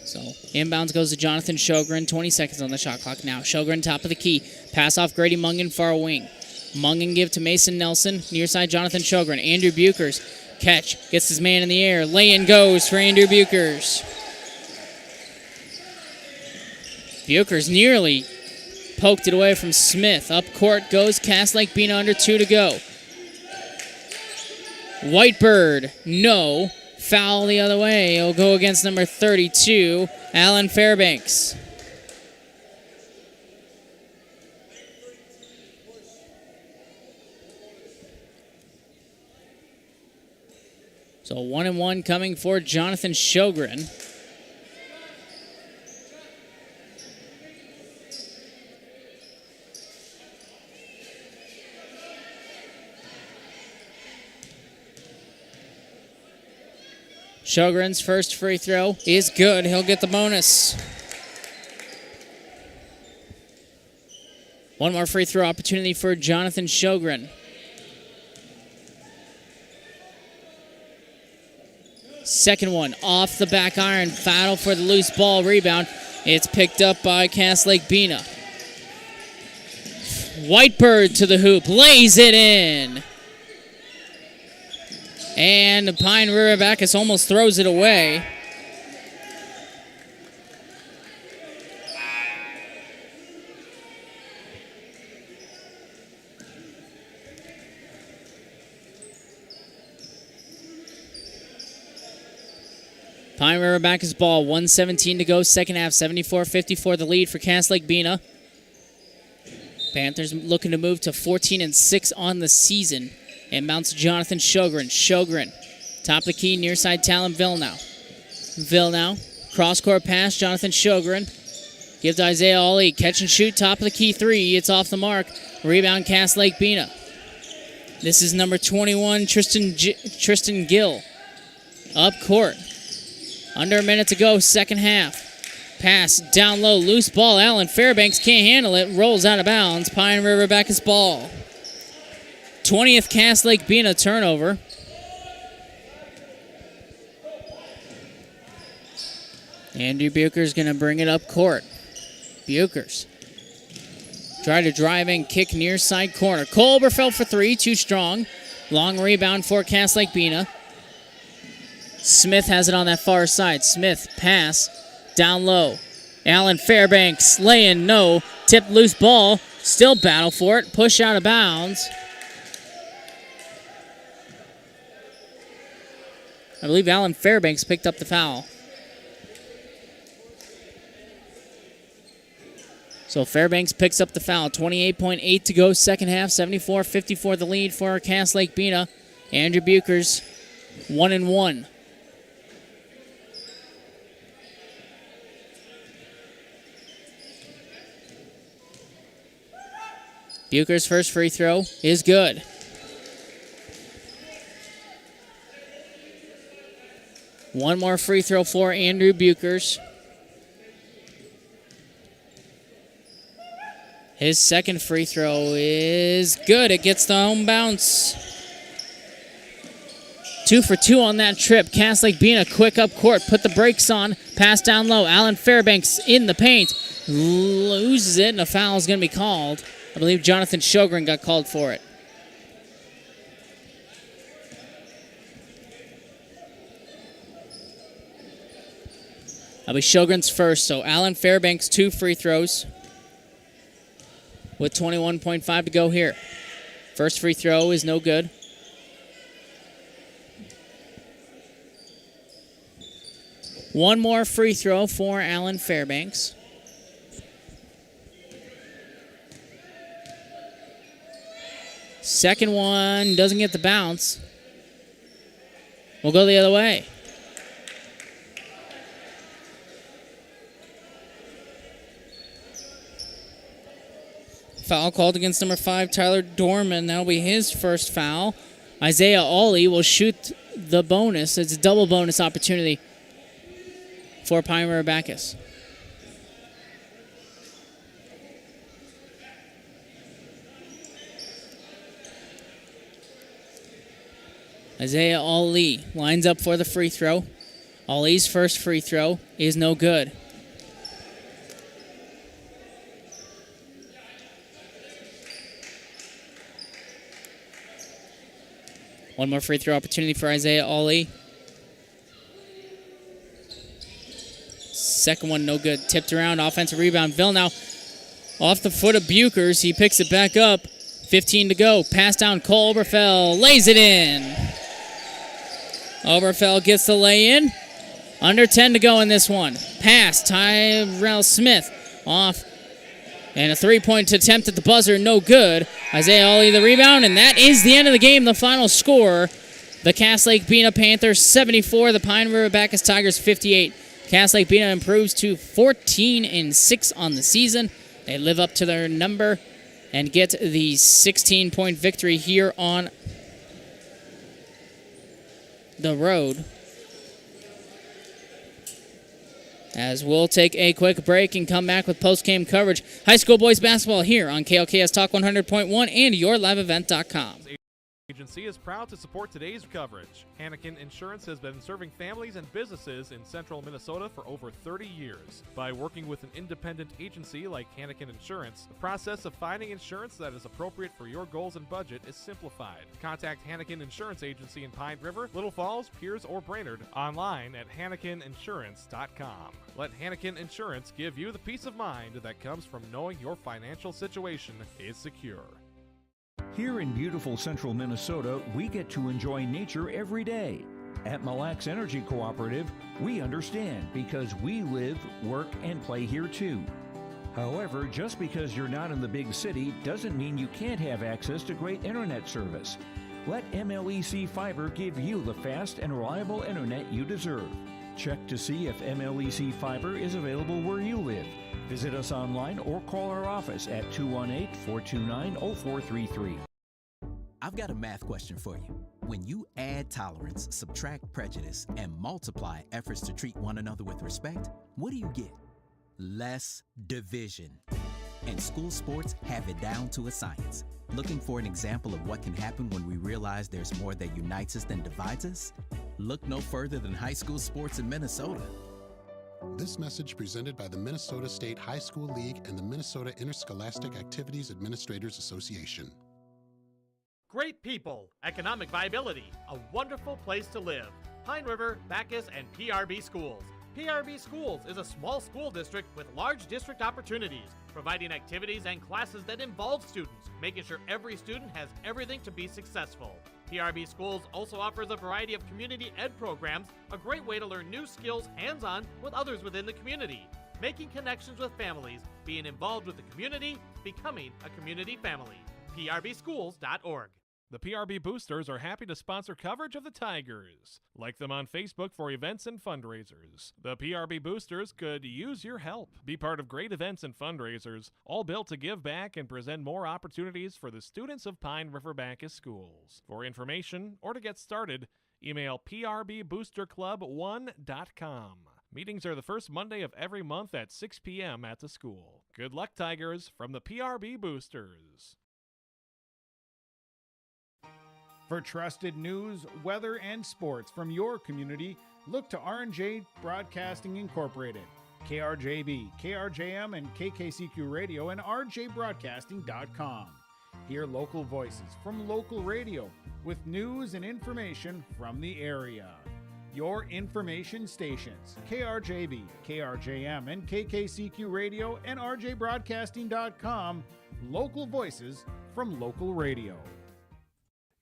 So inbounds goes to Jonathan Sjogren. 20 seconds on the shot clock now. Sjogren top of the key. Pass off Grady Mungan far wing. Mungan give to Mason Nelson. Near side Jonathan Sjogren. Andrew Buchers. Catch. Gets his man in the air. Lay-in goes for Andrew Buchers. Buchers nearly poked it away from Smith. Up court goes Cass Lake-Bena, under 2 to go. Whitebird, no. Foul the other way. It'll go against number 32, Alan Fairbanks. So 1-1 coming for Jonathan Sjogren. Sjogren's first free throw is good. He'll get the bonus. One more free throw opportunity for Jonathan Sjogren. Second one off the back iron. Battle for the loose ball rebound. It's picked up by Cass Lake-Bena. Whitebird to the hoop. Lays it in. And Pine River-Backus almost throws it away. Pine River-Backus ball, 1:17 to go, second half, 74-54 the lead for Cass Lake-Bena. Panthers looking to move to 14-6 on the season. And mounts Jonathan Sjogren. Sjogren, top of the key, near side Talon Villeneuve. Villeneuve, cross-court pass, Jonathan Sjogren. Give to Isaiah Ollie. Catch and shoot, top of the key 3. It's off the mark. Rebound, Cass Lake-Bena. This is number 21, Tristan Gill. Up court. Under a minute to go, second half. Pass down low, loose ball. Alan Fairbanks can't handle it. Rolls out of bounds. Pine River-Backus ball. 20th Cass Lake-Bena turnover. Andrew Bucher's going to bring it up court. Buchers. Try to drive in, kick near side corner. Colber fell for 3, too strong. Long rebound for Cass Lake-Bena. Smith has it on that far side. Smith, pass, down low. Alan Fairbanks, lay-in, no. Tip, loose ball. Still battle for it. Push out of bounds. I believe Alan Fairbanks picked up the foul. So Fairbanks picks up the foul. 28.8 to go, second half. 74-54 the lead for Cass Lake-Bena. Andrew Buchers, 1-1. Bucher's first free throw is good. One more free throw for Andrew Buchers. His second free throw is good. It gets the home bounce. 2 for 2 on that trip. Cass Lake-Bena quick up court. Put the brakes on. Pass down low. Alan Fairbanks in the paint. Loses it, and a foul is going to be called. I believe Jonathan Sjogren got called for it. That'll be Sjogren's first. So Alan Fairbanks, 2 free throws with 21.5 to go here. First free throw is no good. One more free throw for Alan Fairbanks. Second one doesn't get the bounce. We'll go the other way. Foul called against number 5, Tyler Dorman. That'll be his first foul. Isaiah Awley will shoot the bonus. It's a double bonus opportunity for Pine River-Backus. Isaiah Awley lines up for the free throw. Awley's first free throw is no good. One more free throw opportunity for Isaiah Awley. Second one, no good. Tipped around, offensive rebound. Villeneuve off the foot of Buchers. He picks it back up. 15 to go. Pass down, Cole Oberfell lays it in. Oberfell gets the lay in. Under 10 to go in this one. Pass, Tyrell Smith off. And a three-point attempt at the buzzer, no good. Isaiah Awley the rebound, and that is the end of the game. The final score, the Cass Lake-Bena Panthers 74, the Pine River-Backus Tigers 58. Cass Lake-Bena improves to 14-6 on the season. They live up to their number and get the 16-point victory here on the road. As we'll take a quick break and come back with post-game coverage. High school boys basketball here on KLKS Talk 100.1 and yourliveevent.com. Agency is proud to support today's coverage. Hannikin Insurance has been serving families and businesses in central Minnesota for over 30 years. By working with an independent agency like Hannikin Insurance, the process of finding insurance that is appropriate for your goals and budget is simplified. Contact Hannikin Insurance Agency in Pine River, Little Falls, Pierce, or Brainerd online at HannikinInsurance.com. Let Hannikin Insurance give you the peace of mind that comes from knowing your financial situation is secure. Here in beautiful central Minnesota, we get to enjoy nature every day. At Mille Lacs Energy Cooperative, we understand because we live, work, and play here too. However, just because you're not in the big city doesn't mean you can't have access to great internet service. Let MLEC Fiber give you the fast and reliable internet you deserve. Check to see if MLEC Fiber is available where you live. Visit us online or call our office at 218-429-0433. I've got a math question for you. When you add tolerance, subtract prejudice, and multiply efforts to treat one another with respect, what do you get? Less division. And school sports have it down to a science. Looking for an example of what can happen when we realize there's more that unites us than divides us? Look no further than high school sports in Minnesota. This message presented by the Minnesota State High School League and the Minnesota Interscholastic Activities Administrators Association. Great people, economic viability, a wonderful place to live. Pine River, Backus, and PRB Schools. PRB Schools is a small school district with large district opportunities, providing activities and classes that involve students, making sure every student has everything to be successful. PRB Schools also offers a variety of community ed programs, a great way to learn new skills hands-on with others within the community, making connections with families, being involved with the community, becoming a community family. PRBschools.org. The PRB Boosters are happy to sponsor coverage of the Tigers. Like them on Facebook for events and fundraisers. The PRB Boosters could use your help. Be part of great events and fundraisers, all built to give back and present more opportunities for the students of Pine River-Backus schools. For information or to get started, email prboosterclub1.com. Meetings are the first Monday of every month at 6 p.m. at the school. Good luck, Tigers, from the PRB Boosters. For trusted news, weather, and sports from your community, look to R&J Broadcasting Incorporated, KRJB, KRJM, and KKCQ Radio, and rjbroadcasting.com. Hear local voices from local radio with news and information from the area. Your information stations, KRJB, KRJM, and KKCQ Radio, and rjbroadcasting.com. Local voices from local radio.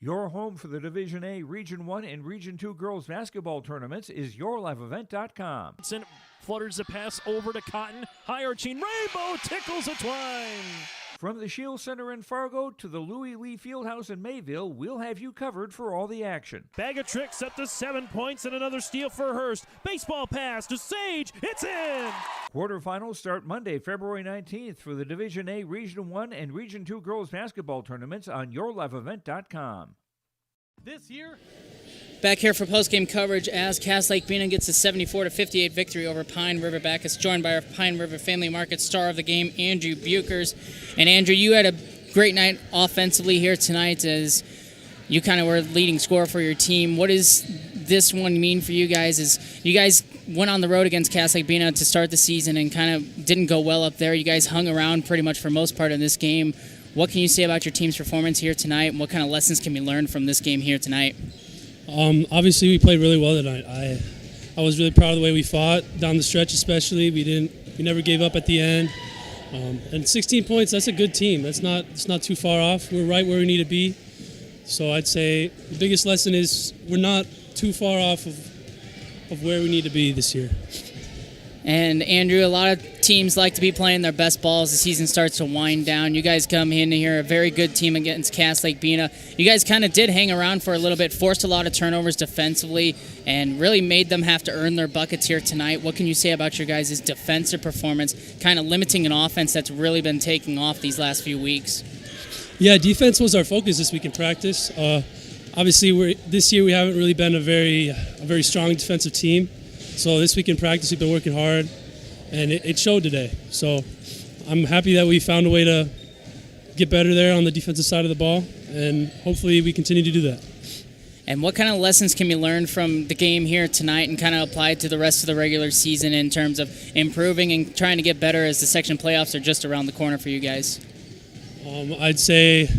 Your home for the Division A, Region 1, and Region 2 girls basketball tournaments is yourliveevent.com. Flutters the pass over to Cotton. High arching rainbow tickles a twine. From the Shield Center in Fargo to the Louis Lee Fieldhouse in Mayville, we'll have you covered for all the action. Bag of tricks up to 7 points and another steal for Hurst. Baseball pass to Sage. It's in! Quarterfinals start Monday, February 19th for the Division A, Region 1, and Region 2 girls basketball tournaments on yourliveevent.com. This year, back here for post-game coverage as Cass Lake-Bena gets a 74-58 victory over Pine River-Backus, joined by our Pine River Family Market star of the game, Andrew Bukers. And Andrew, you had a great night offensively here tonight as you kind of were leading scorer for your team. What does this one mean for you guys? As you guys went on the road against Cass Lake-Bena to start the season and kind of didn't go well up there. You guys hung around pretty much for most part of this game. What can you say about your team's performance here tonight, and what kind of lessons can we learn from this game here tonight? Obviously, we played really well tonight. I was really proud of the way we fought down the stretch, especially. We never gave up at the end. And 16 points, that's a good team. It's not too far off. We're right where we need to be. So I'd say the biggest lesson is we're not too far off of where we need to be this year. And Andrew, a lot of teams like to be playing their best ball as the season starts to wind down. You guys come in here, a very good team against Cass Lake-Bena. You guys kind of did hang around for a little bit, forced a lot of turnovers defensively, and really made them have to earn their buckets here tonight. What can you say about your guys' defensive performance, kind of limiting an offense that's really been taking off these last few weeks? Yeah, defense was our focus this week in practice. Obviously, this year we haven't really been a very strong defensive team. So this week in practice, we've been working hard, and it showed today. So I'm happy that we found a way to get better there on the defensive side of the ball, and hopefully we continue to do that. And what kind of lessons can we learn from the game here tonight and kind of apply it to the rest of the regular season in terms of improving and trying to get better as the section playoffs are just around the corner for you guys? I'd say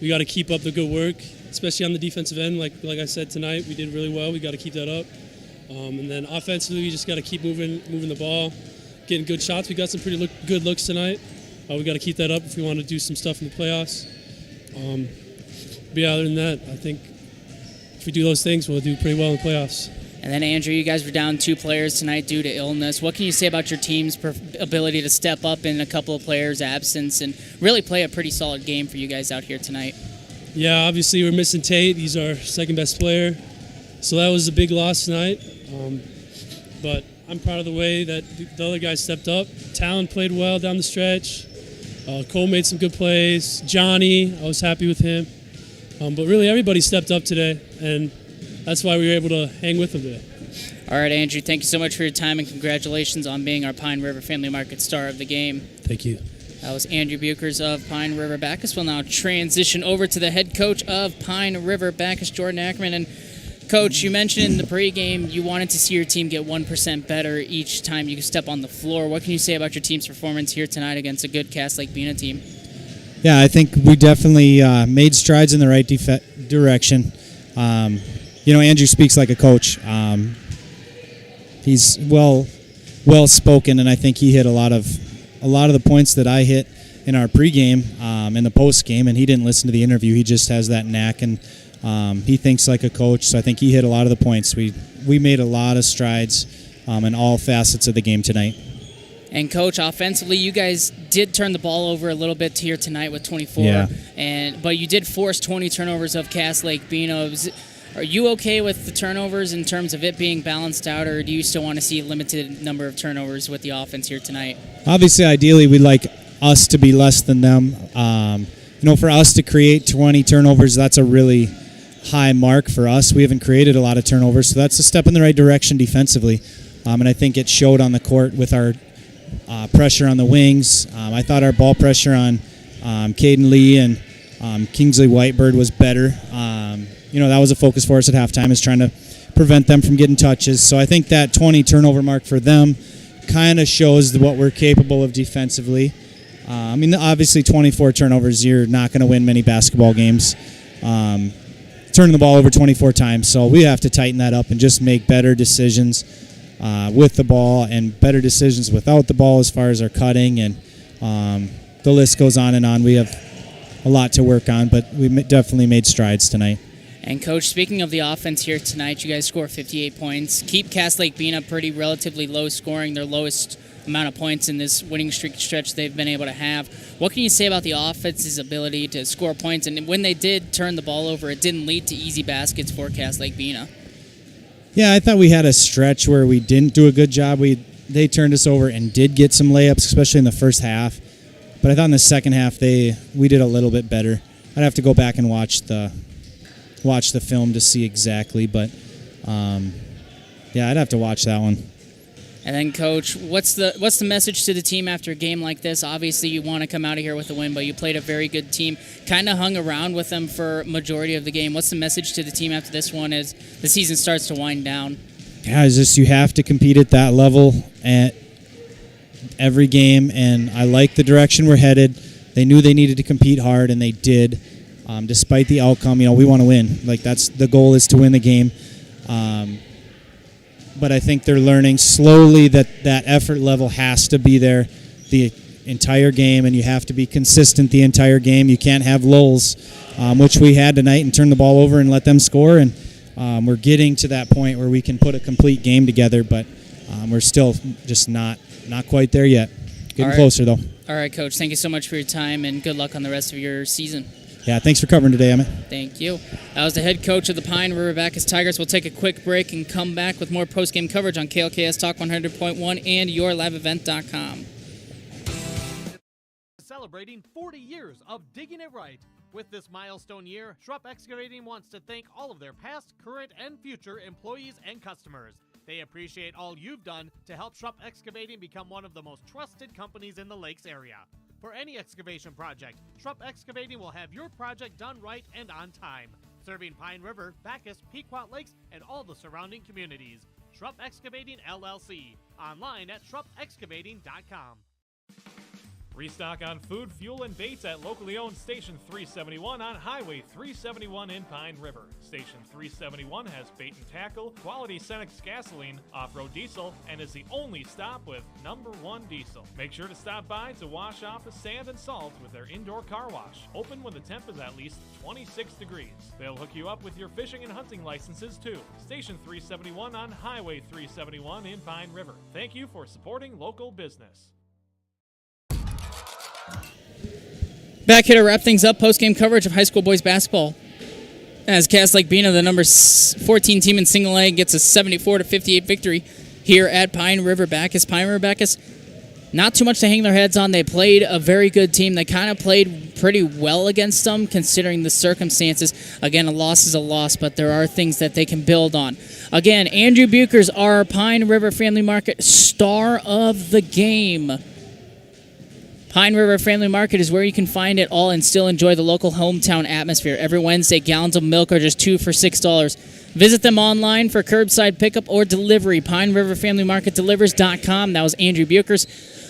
we got to keep up the good work, especially on the defensive end. Like I said tonight, we did really well. We got to keep that up. And then offensively, we just got to keep moving the ball, getting good shots. We got some pretty good looks tonight. We got to keep that up if we want to do some stuff in the playoffs. But yeah, other than that, I think if we do those things, we'll do pretty well in the playoffs. And then, Andrew, you guys were down 2 players tonight due to illness. What can you say about your team's ability to step up in a couple of players' absence and really play a pretty solid game for you guys out here tonight? Yeah, obviously we're missing Tate. He's our second-best player. So that was a big loss tonight. But I'm proud of the way that the other guys stepped up. Talon played well down the stretch. Cole made some good plays. Johnny, I was happy with him. But really everybody stepped up today, and that's why we were able to hang with them today. All right, Andrew, thank you so much for your time, and congratulations on being our Pine River Family Market star of the game. Thank you. That was Andrew Bukers of Pine River-Backus. We'll now transition over to the head coach of Pine River-Backus, Jordan Ackerman. And Coach, you mentioned in the pregame you wanted to see your team get 1% better each time you step on the floor. What can you say about your team's performance here tonight against a good Cass Lake-Bena team? Yeah, I think we definitely made strides in the right direction. Andrew speaks like a coach. He's well spoken, and I think he hit a lot of the points that I hit in our pregame, in the postgame, and he didn't listen to the interview. He just has that knack, and he thinks like a coach, so I think he hit a lot of the points. We made a lot of strides in all facets of the game tonight. And Coach, offensively, you guys did turn the ball over a little bit here tonight with 24, but you did force 20 turnovers of Cass Lake-Bena. Are you okay with the turnovers in terms of it being balanced out, or do you still want to see a limited number of turnovers with the offense here tonight? Obviously, ideally, we'd like us to be less than them. For us to create 20 turnovers, that's a really high mark for us. We haven't created a lot of turnovers, so that's a step in the right direction defensively. And I think it showed on the court with our pressure on the wings. I thought our ball pressure on Caden Lee and Kingsley Whitebird was better. That was a focus for us at halftime, is trying to prevent them from getting touches. So I think that 20 turnover mark for them kind of shows what we're capable of defensively. Obviously 24 turnovers, you're not going to win many basketball games. Turning the ball over 24 times. So we have to tighten that up and just make better decisions with the ball and better decisions without the ball as far as our cutting. And the list goes on and on. We have a lot to work on, but we definitely made strides tonight. And, Coach, speaking of the offense here tonight, you guys score 58 points. Keep Cass Lake-Bena pretty relatively low scoring, their lowest amount of points in this winning streak stretch they've been able to have. What can you say about the offense's ability to score points? And when they did turn the ball over, it didn't lead to easy baskets for Cass Lake-Bena. Yeah, I thought we had a stretch where we didn't do a good job. They turned us over and did get some layups, especially in the first half. But I thought in the second half we did a little bit better. I'd have to go back and watch the film to see exactly, but I'd have to watch that one. And then, Coach, what's the message to the team after a game like this? Obviously, you want to come out of here with a win, but you played a very good team, kind of hung around with them for majority of the game. What's the message to the team after this one as the season starts to wind down? Yeah, it's just you have to compete at that level at every game, and I like the direction we're headed. They knew they needed to compete hard, and they did. Despite the outcome, we want to win. That's the goal, is to win the game. But I think they're learning slowly that effort level has to be there the entire game, and you have to be consistent the entire game. You can't have lulls, which we had tonight, and turn the ball over and let them score. And we're getting to that point where we can put a complete game together, but we're still just not quite there yet. Getting closer, though. All right, Coach. Thank you so much for your time, and good luck on the rest of your season. Yeah, thanks for covering today, Emmett. Thank you. That was the head coach of the Pine River-Backus Tigers. We'll take a quick break and come back with more post-game coverage on KLKS Talk 100.1 and yourliveevent.com. Celebrating 40 years of digging it right. With this milestone year, Schrupp Excavating wants to thank all of their past, current, and future employees and customers. They appreciate all you've done to help Schrupp Excavating become one of the most trusted companies in the Lakes area. For any excavation project, Schrupp Excavating will have your project done right and on time, serving Pine River, Backus, Pequot Lakes, and all the surrounding communities. Schrupp Excavating LLC. Online at shruppexcavating.com. Restock on food, fuel, and baits at locally owned Station 371 on Highway 371 in Pine River. Station 371 has bait and tackle, quality Cenex gasoline, off-road diesel, and is the only stop with #1 diesel. Make sure to stop by to wash off the sand and salt with their indoor car wash, open when the temp is at least 26 degrees. They'll hook you up with your fishing and hunting licenses too. Station 371 on Highway 371 in Pine River. Thank you for supporting local business. Back here to wrap things up, post-game coverage of high school boys basketball. As Cass Lake-Bena, the number 14 team in single A, gets a 74-58 victory here at Pine River-Backus. Pine River-Backus, not too much to hang their heads on. They played a very good team. They kind of played pretty well against them considering the circumstances. Again, a loss is a loss, but there are things that they can build on. Again, Andrew Buchers, our Pine River Family Market star of the game. Pine River Family Market is where you can find it all and still enjoy the local hometown atmosphere. Every Wednesday, gallons of milk are just $2 for $6. Visit them online for curbside pickup or delivery. PineRiverFamilyMarketDelivers.com. That was Andrew Buchers.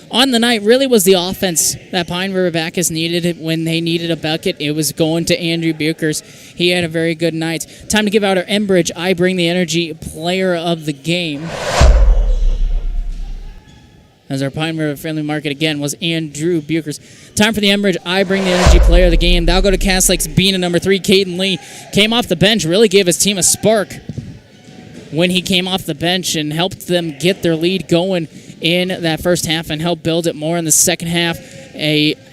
On the night, really was the offense that Pine River-Backus needed. When they needed a bucket, it was going to Andrew Buchers. He had a very good night. Time to give out our Enbridge I Bring the Energy Player of the Game. As our Pine River Family Market again was Andrew Buchers. Time for the Enbridge I Bring the Energy Player of the Game. That'll go to Cass Lake-Bena, number 3, Caden Lee. Came off the bench, really gave his team a spark when he came off the bench and helped them get their lead going in that first half and helped build it more in the second half.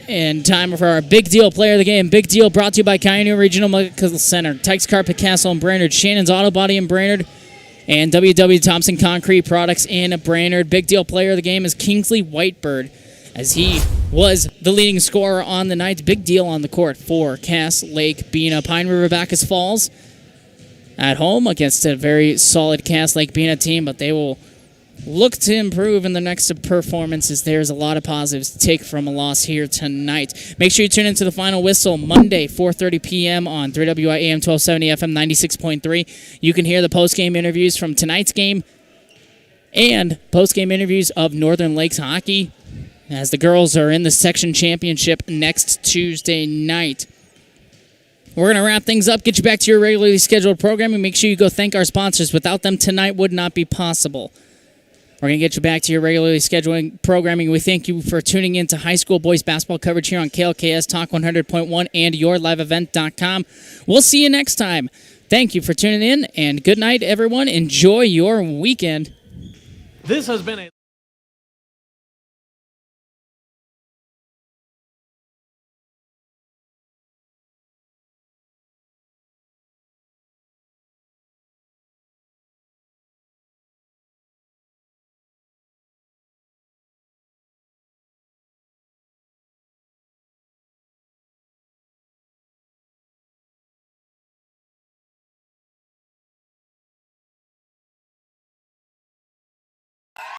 And time for our Big Deal Player of the Game. Big Deal brought to you by Kainu Regional Medical Center, Tykes Carpet Castle in Brainerd, Shannon's Auto Body in Brainerd, and W.W. Thompson Concrete Products in Brainerd. Big Deal Player of the Game is Kingsley Whitebird, as he was the leading scorer on the night. Big deal on the court for Cass Lake-Bena. Pine River-Backus Falls at home against a very solid Cass Lake-Bena team, but they will look to improve in the next performances. There's a lot of positives to take from a loss here tonight. Make sure you tune into the Final Whistle Monday, 4:30 p.m. on 3WI AM 1270 FM 96.3. You can hear the post-game interviews from tonight's game and post-game interviews of Northern Lakes hockey, as the girls are in the section championship next Tuesday night. We're going to wrap things up, get you back to your regularly scheduled programming. Make sure you go thank our sponsors. Without them, tonight would not be possible. We're going to get you back to your regularly scheduled programming. We thank you for tuning in to high school boys basketball coverage here on KLKS Talk 100.1 and yourliveevent.com. We'll see you next time. Thank you for tuning in, and good night, everyone. Enjoy your weekend. This has been a